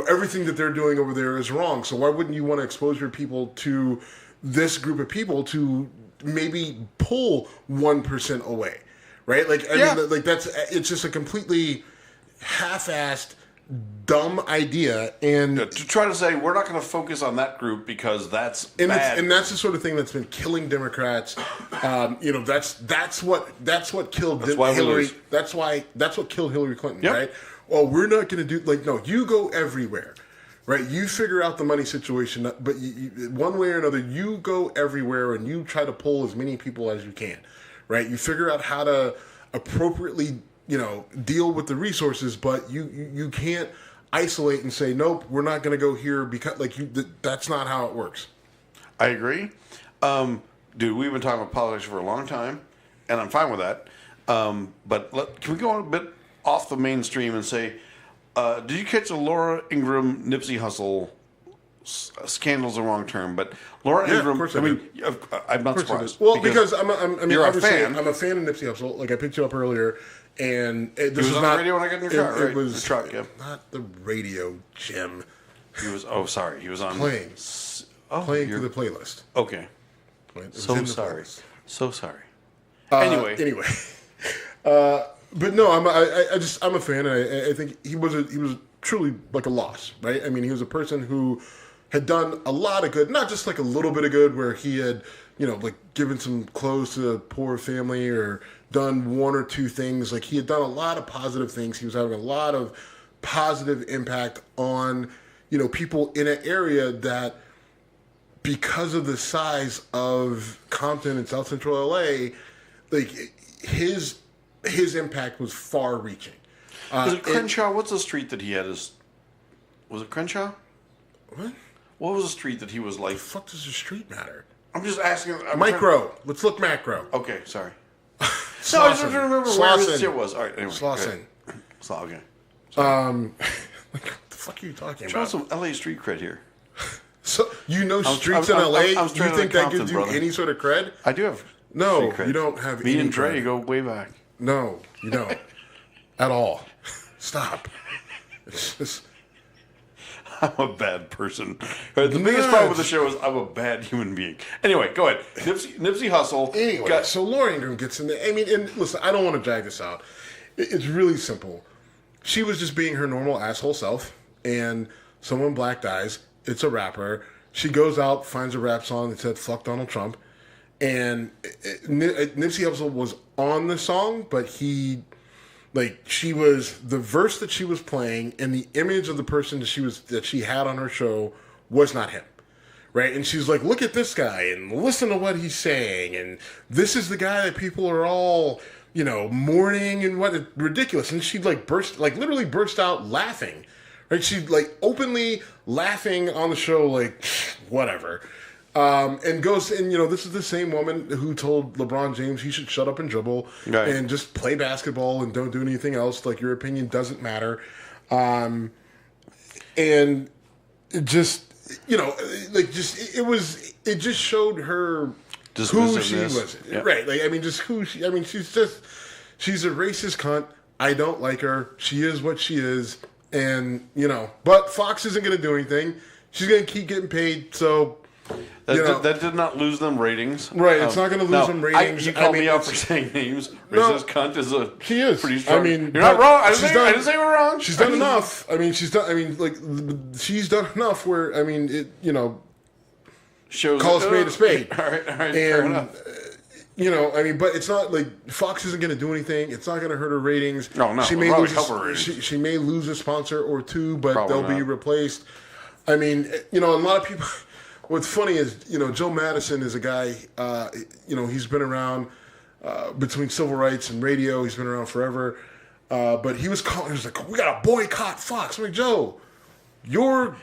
[SPEAKER 3] everything that they're doing over there is wrong. So why wouldn't you want to expose your people to this group of people to maybe pull 1% away? Right. It's just a completely half-assed, dumb idea, and
[SPEAKER 2] to try to say we're not going to focus on that group because that's bad.
[SPEAKER 3] And that's the sort of thing that's been killing Democrats. That's what killed Hillary. That's what killed Hillary Clinton. Yep. Right. Well, we're not going to do no. You go everywhere, right? You figure out the money situation, but one way or another, you go everywhere and you try to pull as many people as you can, right? You figure out how to appropriately deal with the resources, but you can't isolate and say, nope, we're not going to go here, because that's not how it works.
[SPEAKER 2] I agree. Dude, we've been talking about politics for a long time, and I'm fine with that. But can we go a bit off the mainstream and say, did you catch the Laura Ingrham, Nipsey Hussle scandal's the wrong term, but Laura Ingrham, I'm not surprised.
[SPEAKER 3] Well, because I'm
[SPEAKER 2] you're a fan.
[SPEAKER 3] I'm a fan of Nipsey Hussle. Like, I picked you up earlier, and
[SPEAKER 2] this was on the radio when I got in your car, right?
[SPEAKER 3] It was
[SPEAKER 2] the truck, yeah.
[SPEAKER 3] Not the radio, Jim.
[SPEAKER 2] He was. Oh, sorry. He was on
[SPEAKER 3] playing through the playlist.
[SPEAKER 2] Okay. So sorry.
[SPEAKER 3] Playlist.
[SPEAKER 2] So sorry.
[SPEAKER 3] Anyway. But no, I'm a fan, and I think he was truly a loss, right? I mean, he was a person who had done a lot of good, not just a little bit of good where he had, given some clothes to a poor family or done one or two things. He had done a lot of positive things. He was having a lot of positive impact on, people in an area that, because of the size of Compton and South Central LA, his impact was far-reaching.
[SPEAKER 2] Is it Crenshaw? What's the street that he had? Was it Crenshaw?
[SPEAKER 3] What?
[SPEAKER 2] What was the street that he was like?
[SPEAKER 3] The fuck does the street matter?
[SPEAKER 2] I'm just asking.
[SPEAKER 3] Micro. Let's look macro.
[SPEAKER 2] Okay, sorry. No, I just have to remember where his shit was. All right, anyway.
[SPEAKER 3] Slauson.
[SPEAKER 2] Okay.
[SPEAKER 3] What the fuck are you talking about?
[SPEAKER 2] Trying some LA street cred here.
[SPEAKER 3] So streets in LA? You think that gives you any sort of cred?
[SPEAKER 2] I do have.
[SPEAKER 3] No,
[SPEAKER 2] secret.
[SPEAKER 3] you don't have
[SPEAKER 2] Me
[SPEAKER 3] any
[SPEAKER 2] and Dre
[SPEAKER 3] credit.
[SPEAKER 2] go way back.
[SPEAKER 3] No, you don't. At all. Stop. It's just...
[SPEAKER 2] I'm a bad person. The biggest problem with the show is I'm a bad human being. Anyway, go ahead. Nipsey Hussle.
[SPEAKER 3] Anyway, so Laura Ingrham gets in there. I mean, and listen, I don't want to drag this out. It's really simple. She was just being her normal asshole self, and someone black dies. It's a rapper. She goes out, finds a rap song that said "fuck Donald Trump," and Nipsey Hussle was on the song, but she was the verse that she was playing, and the image of the person that she had on her show was not him. Right, and she's like, look at this guy and listen to what he's saying, and this is the guy that people are all, mourning and what ridiculous. And she literally burst out laughing. Right, she openly laughing on the show, whatever. And goes, and this is the same woman who told LeBron James he should shut up and dribble and just play basketball and don't do anything else. Like, your opinion doesn't matter. And it just, it just showed her who she was. Yep. Right. She's a racist cunt. I don't like her. She is what she is. And, but Fox isn't going to do anything. She's going to keep getting paid. So,
[SPEAKER 2] that did not lose them ratings.
[SPEAKER 3] Right. It's not going to lose them ratings.
[SPEAKER 2] You called me out for saying names. Racist cunt is
[SPEAKER 3] she is
[SPEAKER 2] pretty strong.
[SPEAKER 3] You're
[SPEAKER 2] not wrong. I didn't say we're wrong.
[SPEAKER 3] She's done enough. She's done enough where,
[SPEAKER 2] shows
[SPEAKER 3] call a spade a spade.
[SPEAKER 2] All right,
[SPEAKER 3] and,
[SPEAKER 2] fair enough.
[SPEAKER 3] But it's not like Fox isn't going to do anything. It's not going to hurt her ratings.
[SPEAKER 2] No.
[SPEAKER 3] She may lose a sponsor or two, but
[SPEAKER 2] Probably
[SPEAKER 3] they'll
[SPEAKER 2] not.
[SPEAKER 3] be replaced. A lot of people. What's funny is, Joe Madison is a guy. He's been around between civil rights and radio. He's been around forever. But he was calling. He was like, "We got to boycott Fox." I'm like, Joe, your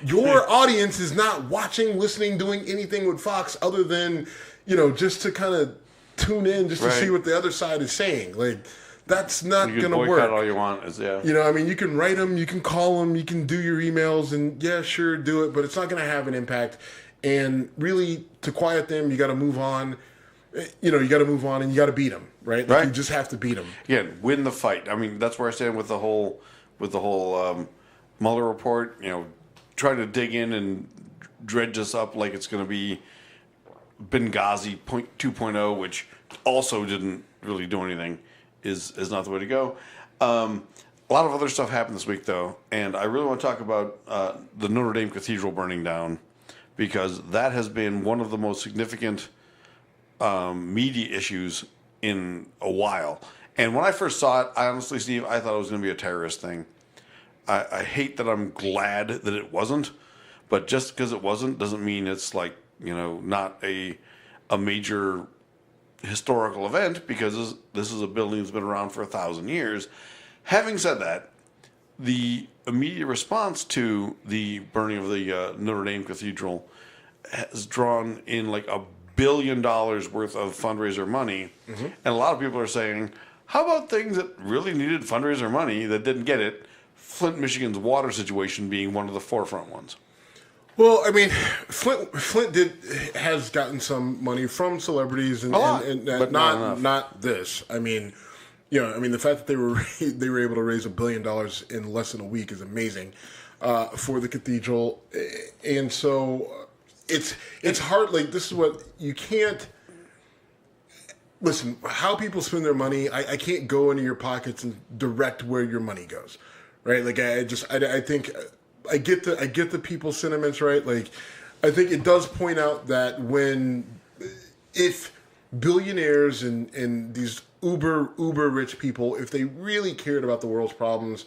[SPEAKER 3] audience is not watching, listening, doing anything with Fox other than, just to kind of tune in just to see what the other side is saying. Like, that's not going to work.
[SPEAKER 2] You can boycott all you want.
[SPEAKER 3] You can write them, you can call them, you can do your emails, and yeah, sure, do it, but it's not going to have an impact. And really, to quiet them, you got to move on. You got to move on, and you got to beat them, right? You just have to beat them.
[SPEAKER 2] Again, win the fight. That's where I stand with the whole Mueller report. Trying to dig in and dredge this up like it's going to be Benghazi 2.0, which also didn't really do anything, is not the way to go. A lot of other stuff happened this week, though, and I really want to talk about the Notre Dame Cathedral burning down, because that has been one of the most significant media issues in a while. And when I first saw it, I honestly, Steve, I thought it was going to be a terrorist thing. I hate that I'm glad that it wasn't, but just because it wasn't doesn't mean it's not a major historical event, because this is a building that's been around for 1,000 years. Having said that, the immediate response to the burning of the Notre Dame Cathedral has drawn in $1 billion worth of fundraiser money. Mm-hmm. And a lot of people are saying, how about things that really needed fundraiser money that didn't get it? Flint, Michigan's water situation being one of the forefront ones.
[SPEAKER 3] Well, Flint has gotten some money from celebrities, and
[SPEAKER 2] but
[SPEAKER 3] not this. The fact that they were able to raise $1 billion in less than a week is amazing for the cathedral, and so it's hard. This is what you can't. Listen, how people spend their money, I can't go into your pockets and direct where your money goes, right? I think I get the people's sentiments, right? I think it does point out that if billionaires and these uber rich people, if they really cared about the world's problems,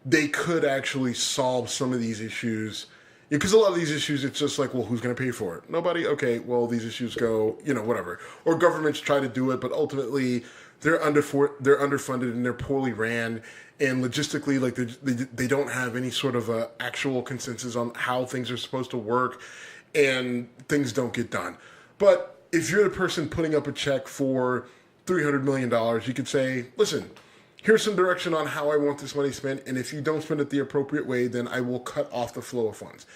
[SPEAKER 3] they could actually solve some of these issues. Because a lot of these issues, it's just who's going to pay for it? Nobody. Okay, well, these issues go, whatever. Or governments try to do it, but ultimately they're underfunded and they're poorly ran. And logistically, they don't have any sort of actual consensus on how things are supposed to work, and things don't get done. But if you're the person putting up a check for $300 million, you could say, listen, here's some direction on how I want this money spent, and if you don't spend it the appropriate way, then I will cut off the flow of funds,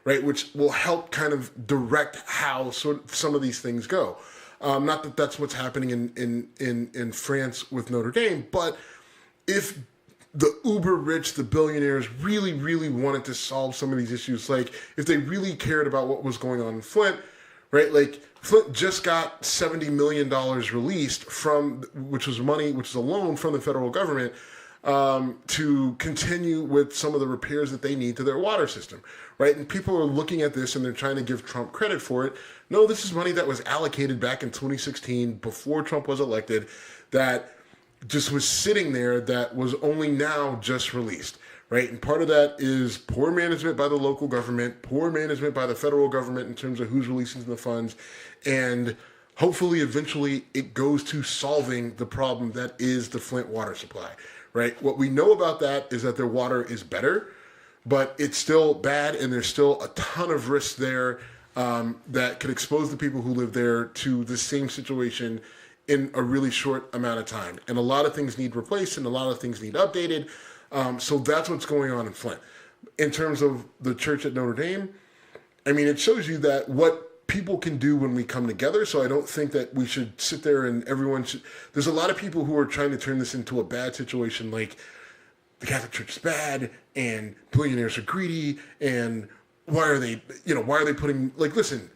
[SPEAKER 3] right? Which will help kind of direct how some of these things go. Not that that's what's happening in France with Notre Dame, but if the uber rich, the billionaires really, really wanted to solve some of these issues, like if they really cared about what was going on in Flint, right? Like Flint just got $70 million released which is a loan from the federal government to continue with some of the repairs that they need to their water system, right? And people are looking at this and they're trying to give Trump credit for it. No, this is money that was allocated back in 2016 before Trump was elected that just was sitting there that was only now just released, right? And part of that is poor management by the local government, poor management by the federal government in terms of who's releasing the funds, and hopefully eventually it goes to solving the problem that is the Flint water supply, right? What we know about that is that their water is better, but it's still bad and there's still a ton of risks there that could expose the people who live there to the same situation in a really short amount of time. And a lot of things need replaced and a lot of things need updated. So that's what's going on in Flint. In terms of the church at Notre Dame, I mean, it shows you that what people can do when we come together. So I don't think that we should sit there and everyone should. There's a lot of people who are trying to turn this into a bad situation, like the Catholic Church is bad and billionaires are greedy and why are they putting, like, listen,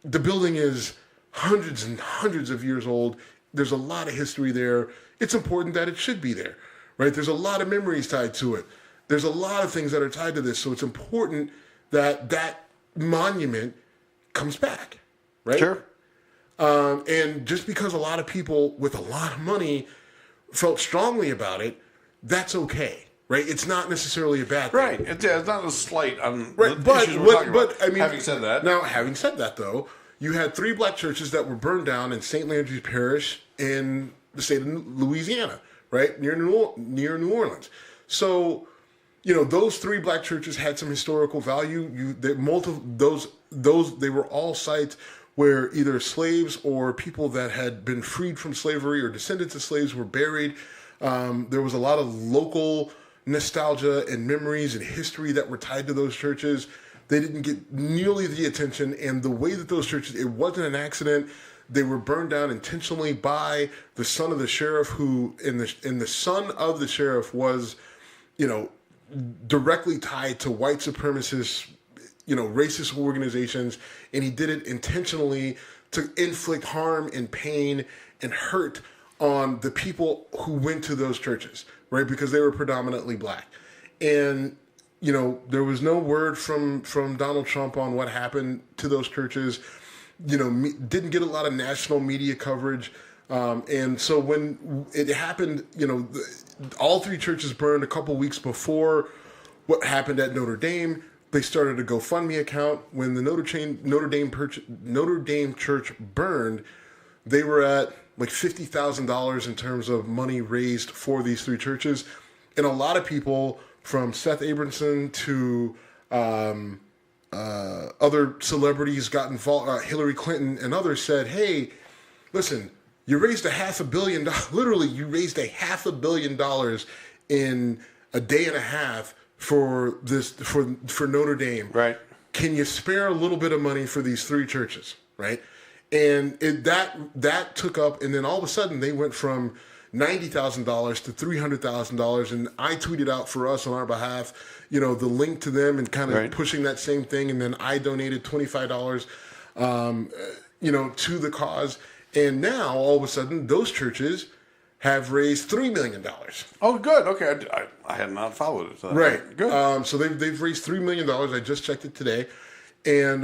[SPEAKER 3] the building is hundreds and hundreds of years old. There's a lot of history there. It's important that it should be there, right? There's a lot of memories tied to it. There's a lot of things that are tied to this. So it's important that that monument comes back, right?
[SPEAKER 2] Sure.
[SPEAKER 3] And just because a lot of people with a lot of money felt strongly about it, that's okay, right? It's not necessarily a bad thing.
[SPEAKER 2] Right. It's not a slight on
[SPEAKER 3] right.
[SPEAKER 2] the issues we're talking about.
[SPEAKER 3] I mean,
[SPEAKER 2] having said that,
[SPEAKER 3] though, you had 3 black churches that were burned down in St. Landry's Parish in the state of Louisiana, right? Near New Orleans. So, those 3 black churches had some historical value. They were all sites where either slaves or people that had been freed from slavery or descendants of slaves were buried. There was a lot of local nostalgia and memories and history that were tied to those churches. They didn't get nearly the attention, and the way that those churches, it wasn't an accident. They were burned down intentionally by the son of the sheriff, and the son of the sheriff was, directly tied to white supremacist, racist organizations, and he did it intentionally to inflict harm and pain and hurt on the people who went to those churches, right? Because they were predominantly black. And there was no word from Donald Trump on what happened to those churches. Didn't get a lot of national media coverage. And so when it happened, all 3 churches burned a couple weeks before what happened at Notre Dame. They started a GoFundMe account. When the Notre Dame church burned, they were at like $50,000 in terms of money raised for these 3 churches. And a lot of people, from Seth Abramson to other celebrities got involved, Hillary Clinton and others said, hey, listen, you raised $500 million. Literally, you raised $500 million in a day and a half for Notre Dame.
[SPEAKER 2] Right.
[SPEAKER 3] Can you spare a little bit of money for these 3 churches, right? And that took up, and then all of a sudden they went from $90,000 to $300,000, and I tweeted out for us on our behalf, the link to them and kind of pushing that same thing, and then I donated $25, to the cause, and now all of a sudden those churches have raised $3 million.
[SPEAKER 2] Oh, good. Okay, I had not followed it. So
[SPEAKER 3] right.
[SPEAKER 2] Good.
[SPEAKER 3] So they've raised $3 million. I just checked it today, and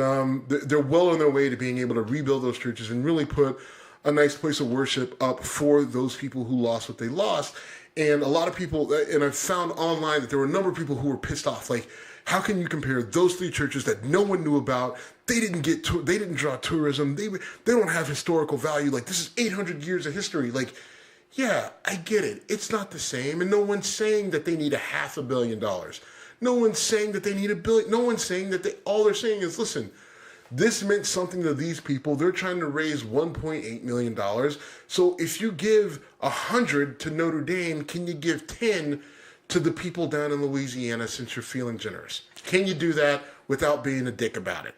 [SPEAKER 3] they're well on their way to being able to rebuild those churches and really put a nice place of worship up for those people who lost what they lost. And a lot of people, and I've found online that there were a number of people who were pissed off. Like, how can you compare those 3 churches that no one knew about? They didn't draw tourism. They don't have historical value. Like, this is 800 years of history. Like, yeah, I get it. It's not the same. And no one's saying that they need $500 million. No one's saying that they need $1 billion. No one's saying that all they're saying is, listen, this meant something to these people. They're trying to raise $1.8 million. So if you give 100 to Notre Dame, can you give 10 to the people down in Louisiana since you're feeling generous? Can you do that without being a dick about it?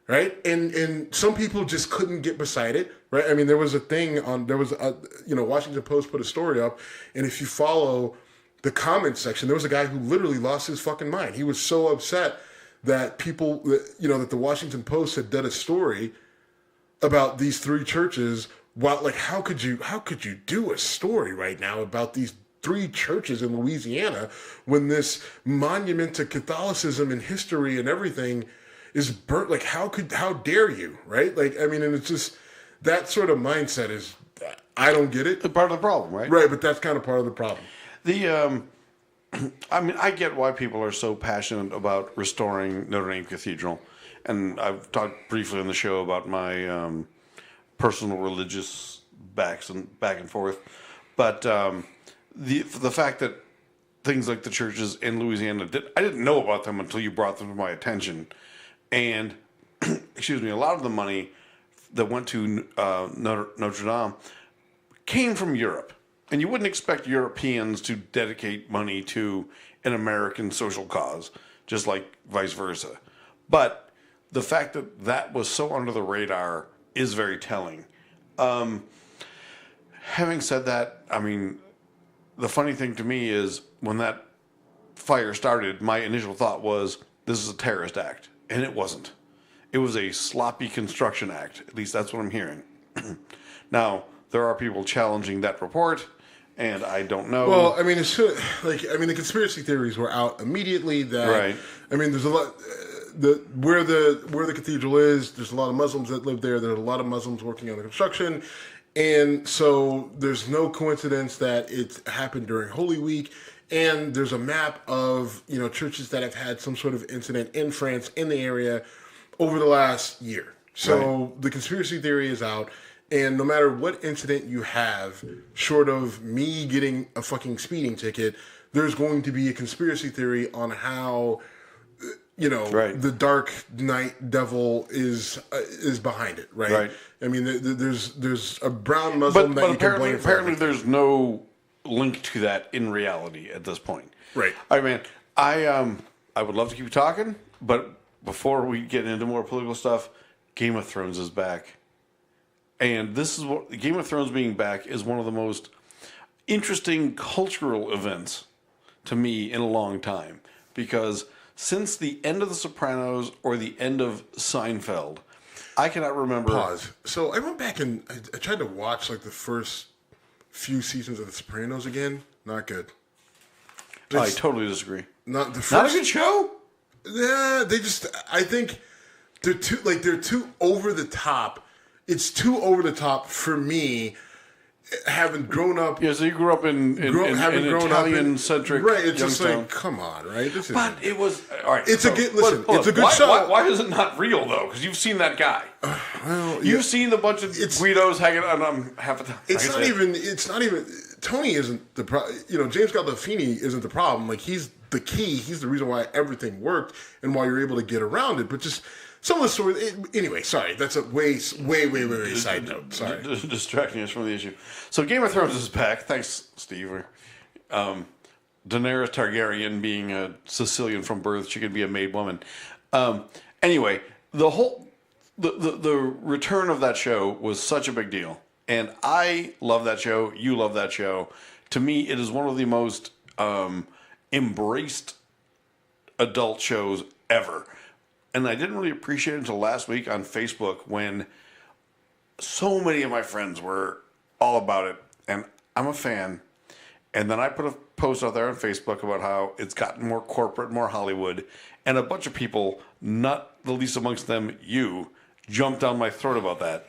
[SPEAKER 3] right? And some people just couldn't get beside it, right? I mean, there was a thing Washington Post put a story up, and if you follow the comments section, there was a guy who literally lost his fucking mind. He was so upset that people, that the Washington Post had done a story about these three churches. Well, like, how could you do a story right now about these three churches in Louisiana when this monument to Catholicism and history and everything is burnt? Like, how dare you, right? Like, I mean, and it's just that sort of mindset is, I don't get it.
[SPEAKER 2] Part of the problem, right?
[SPEAKER 3] Right, but that's kind of part of the problem.
[SPEAKER 2] I mean, I get why people are so passionate about restoring Notre Dame Cathedral, and I've talked briefly on the show about my personal religious back and forth, but the fact that things like the churches in Louisiana, I didn't know about them until you brought them to my attention, and excuse me, a lot of the money that went to Notre Dame came from Europe. And you wouldn't expect Europeans to dedicate money to an American social cause, just like vice versa. But the fact that that was so under the radar is very telling. Having said that, I mean, the funny thing to me is when that fire started, my initial thought was, this is a terrorist act. And it wasn't. It was a sloppy construction act. At least that's what I'm hearing. Now, there are people challenging that report. And I don't know.
[SPEAKER 3] Well, I mean, the conspiracy theories were out immediately. That,
[SPEAKER 2] right.
[SPEAKER 3] I mean, there's a lot. Where the cathedral is, there's a lot of Muslims that live there. There's a lot of Muslims working on the construction, and so there's no coincidence that it happened during Holy Week. And there's a map of churches that have had some sort of incident in France in the area over the last year. So right. The conspiracy theory is out. And no matter what incident you have, short of me getting a fucking speeding ticket, there's going to be a conspiracy theory on how, right. the Dark Knight devil is behind it, right? Right. I mean, there's a brown Muslim that you can blame.
[SPEAKER 2] Apparently, there's no link to that in reality at this point.
[SPEAKER 3] Right.
[SPEAKER 2] I mean, I would love to keep talking, but before we get into more political stuff, Game of Thrones is back. And this is what Game of Thrones being back is one of the most interesting cultural events to me in a long time. Because since the end of The Sopranos or the end of Seinfeld, I cannot remember.
[SPEAKER 3] Pause. So I went back and I tried to watch like the first few seasons of The Sopranos again. Not good.
[SPEAKER 2] I totally disagree.
[SPEAKER 3] Not the first.
[SPEAKER 2] Not a good show?
[SPEAKER 3] Yeah, I think they're too over the top. It's too over the top for me, having grown up.
[SPEAKER 2] Yeah, so you grew up in Italian-centric
[SPEAKER 3] right, it's
[SPEAKER 2] Youngstown.
[SPEAKER 3] Just like, come on, right?
[SPEAKER 2] But it was, all right.
[SPEAKER 3] It's a good show.
[SPEAKER 2] Why is it not real, though? Because you've seen that guy. You've seen the bunch of Guidos hanging on half a time.
[SPEAKER 3] It's not even, Tony isn't the problem. James Gandolfini isn't the problem. Like, he's the key. He's the reason why everything worked and why you're able to get around it. But just... some of the stories. Anyway, sorry. That's a way side note. Sorry.
[SPEAKER 2] Distracting us from the issue. So Game of Thrones is back. Thanks, Steve. Daenerys Targaryen being a Sicilian from birth, she could be a made woman. Anyway, the return of that show was such a big deal. And I love that show. You love that show. To me, it is one of the most embraced adult shows ever. And I didn't really appreciate it until last week on Facebook when so many of my friends were all about it. And I'm a fan. And then I put a post out there on Facebook about how it's gotten more corporate, more Hollywood. And a bunch of people, not the least amongst them you, jumped down my throat about that.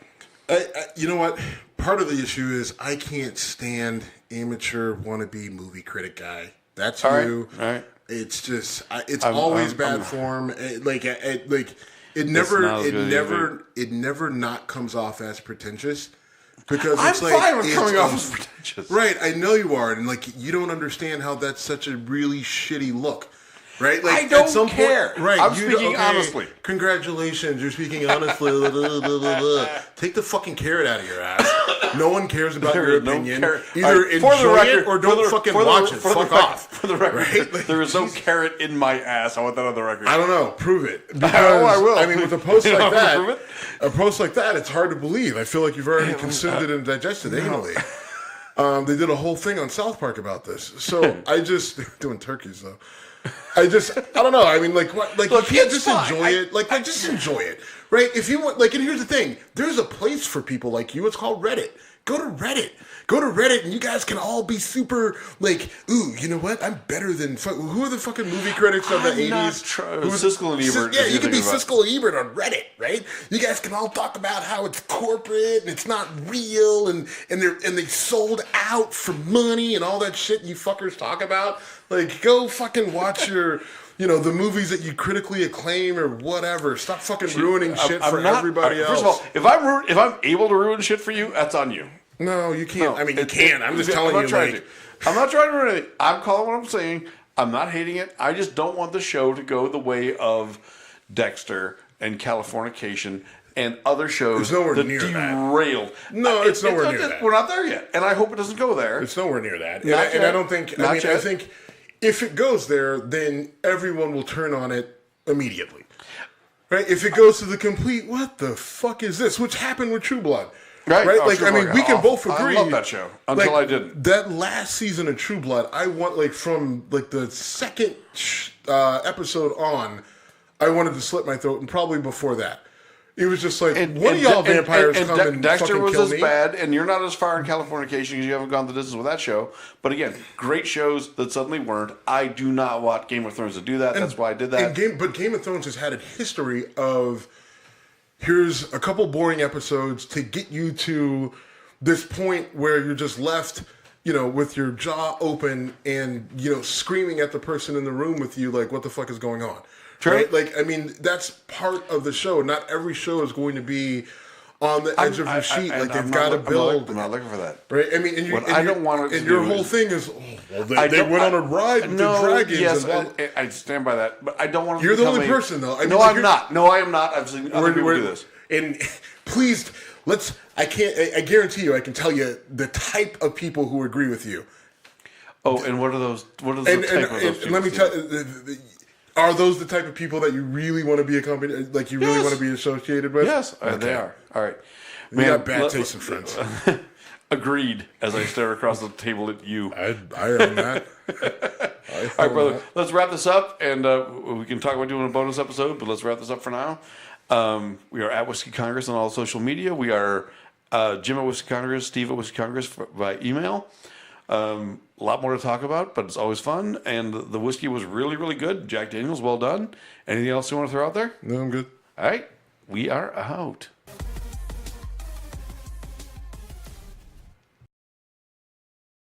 [SPEAKER 3] You know what? Part of the issue is I can't stand amateur wannabe movie critic guy. That's you.
[SPEAKER 2] All right.
[SPEAKER 3] It's just, it's always bad form. It never not comes off as pretentious. Because it's
[SPEAKER 2] I'm fine with coming off as pretentious.
[SPEAKER 3] Right, I know you are. And you don't understand how that's such a really shitty look. Right? Like,
[SPEAKER 2] I don't care.
[SPEAKER 3] Right.
[SPEAKER 2] I'm speaking honestly.
[SPEAKER 3] Congratulations, you're speaking honestly. Take the fucking carrot out of your ass. No one cares about
[SPEAKER 2] There
[SPEAKER 3] your
[SPEAKER 2] is no
[SPEAKER 3] opinion.
[SPEAKER 2] carrot.
[SPEAKER 3] Either
[SPEAKER 2] Right, for the
[SPEAKER 3] enjoy
[SPEAKER 2] record-
[SPEAKER 3] it or
[SPEAKER 2] for
[SPEAKER 3] don't
[SPEAKER 2] the-
[SPEAKER 3] fucking
[SPEAKER 2] for the-
[SPEAKER 3] watch it.
[SPEAKER 2] for the
[SPEAKER 3] Fuck
[SPEAKER 2] record-
[SPEAKER 3] off.
[SPEAKER 2] For the record,
[SPEAKER 3] Right? Like,
[SPEAKER 2] there is no carrot in my ass. I want that on the record.
[SPEAKER 3] I don't know. Prove it. Because,
[SPEAKER 2] I will.
[SPEAKER 3] I mean, with a post
[SPEAKER 2] You
[SPEAKER 3] like
[SPEAKER 2] want me to prove
[SPEAKER 3] that,
[SPEAKER 2] it?
[SPEAKER 3] a post like that, it's hard to believe. I feel like you've already consumed it and digested it anally. They did a whole thing on South Park about this. So I just doing turkeys though. I don't know. I mean, like, what? Like,
[SPEAKER 2] Look,
[SPEAKER 3] you can't
[SPEAKER 2] it's
[SPEAKER 3] just
[SPEAKER 2] fine.
[SPEAKER 3] enjoy it. Like, just enjoy it, right? If you want, like, and here's the thing: there's a place for people like you. It's called Reddit. Go to Reddit. Go to Reddit, and you guys can all be super like, ooh, you know what? I'm better than who are the fucking movie critics of the '80s?
[SPEAKER 2] Siskel and Ebert.
[SPEAKER 3] Yeah, you can be Siskel and Ebert on Reddit, right? You guys can all talk about how it's corporate and it's not real, and they sold out for money and all that shit you fuckers talk about. Like, go fucking watch your. The movies that you critically acclaim or whatever. Stop fucking ruining shit for everybody else.
[SPEAKER 2] First of all, if I'm able to ruin shit for you, that's on you.
[SPEAKER 3] No, you can't.
[SPEAKER 2] No,
[SPEAKER 3] I mean, you can. I'm just telling you.
[SPEAKER 2] I'm not trying to ruin anything. I'm calling what I'm saying. I'm not hating it. I just don't want the show to go the way of Dexter and Californication and other shows
[SPEAKER 3] it's nowhere
[SPEAKER 2] that
[SPEAKER 3] near
[SPEAKER 2] derailed.
[SPEAKER 3] That. No, it's nowhere near that.
[SPEAKER 2] We're not there yet, and I hope it doesn't go there.
[SPEAKER 3] It's nowhere near that.
[SPEAKER 2] Not
[SPEAKER 3] And I don't think.
[SPEAKER 2] Not
[SPEAKER 3] I mean,
[SPEAKER 2] yet.
[SPEAKER 3] I think if it goes there, then everyone will turn on it immediately. Right? If it goes to the complete, what the fuck is this? Which happened with True Blood. Right?
[SPEAKER 2] Oh,
[SPEAKER 3] Like,
[SPEAKER 2] True
[SPEAKER 3] I mean,
[SPEAKER 2] Blood.
[SPEAKER 3] we can both agree.
[SPEAKER 2] I love that show until
[SPEAKER 3] like,
[SPEAKER 2] I didn't.
[SPEAKER 3] That last season of True Blood, I want, like, from, like, the second episode on, I wanted to slit my throat, and probably before that. It was just like, one of y'all vampires come and
[SPEAKER 2] Dexter
[SPEAKER 3] fucking
[SPEAKER 2] was
[SPEAKER 3] kill
[SPEAKER 2] as
[SPEAKER 3] me.
[SPEAKER 2] bad, and you're not as far in Californication because you haven't gone the distance with that show. But again, great shows that suddenly weren't. I do not want Game of Thrones to do that. That's why I did that.
[SPEAKER 3] But Game of Thrones has had a history of, here's a couple boring episodes to get you to this point where you're just left, with your jaw open and, screaming at the person in the room with you, like, what the fuck is going on?
[SPEAKER 2] True.
[SPEAKER 3] Right? Like, I mean, that's part of the show. Not every show is going to be on the edge of your seat. Like, they've got to build.
[SPEAKER 2] I'm not looking for that.
[SPEAKER 3] Right? I mean,
[SPEAKER 2] I don't want it
[SPEAKER 3] and
[SPEAKER 2] to
[SPEAKER 3] your
[SPEAKER 2] do
[SPEAKER 3] whole
[SPEAKER 2] is-
[SPEAKER 3] thing is, they went on a ride with the dragons.
[SPEAKER 2] Yes,
[SPEAKER 3] and
[SPEAKER 2] I stand by that. But I don't want to
[SPEAKER 3] You're the
[SPEAKER 2] become
[SPEAKER 3] only person, though. I mean,
[SPEAKER 2] no,
[SPEAKER 3] like,
[SPEAKER 2] I'm not. No, I am not. I've seen other people do this.
[SPEAKER 3] And please, I guarantee you, I can tell you the type of people who agree with you.
[SPEAKER 2] Oh, and what are those? What is the type of those people?
[SPEAKER 3] Let me tell you, are those the type of people that you really want to be accompanied, like you really want to be associated with?
[SPEAKER 2] Yes,
[SPEAKER 3] Okay.
[SPEAKER 2] they are. All right.
[SPEAKER 3] We got bad taste in friends.
[SPEAKER 2] Agreed, as I stare across the table at you.
[SPEAKER 3] I own that.
[SPEAKER 2] All right, brother. Let's wrap this up, and we can talk about doing a bonus episode, but let's wrap this up for now. We are at Whiskey Congress on all social media. We are Jim at Whiskey Congress, Steve at Whiskey Congress by email. A lot more to talk about, but it's always fun. And the whiskey was really, really good. Jack Daniels, well done. Anything else you want to throw out there?
[SPEAKER 3] No, I'm good.
[SPEAKER 2] All right. We are out.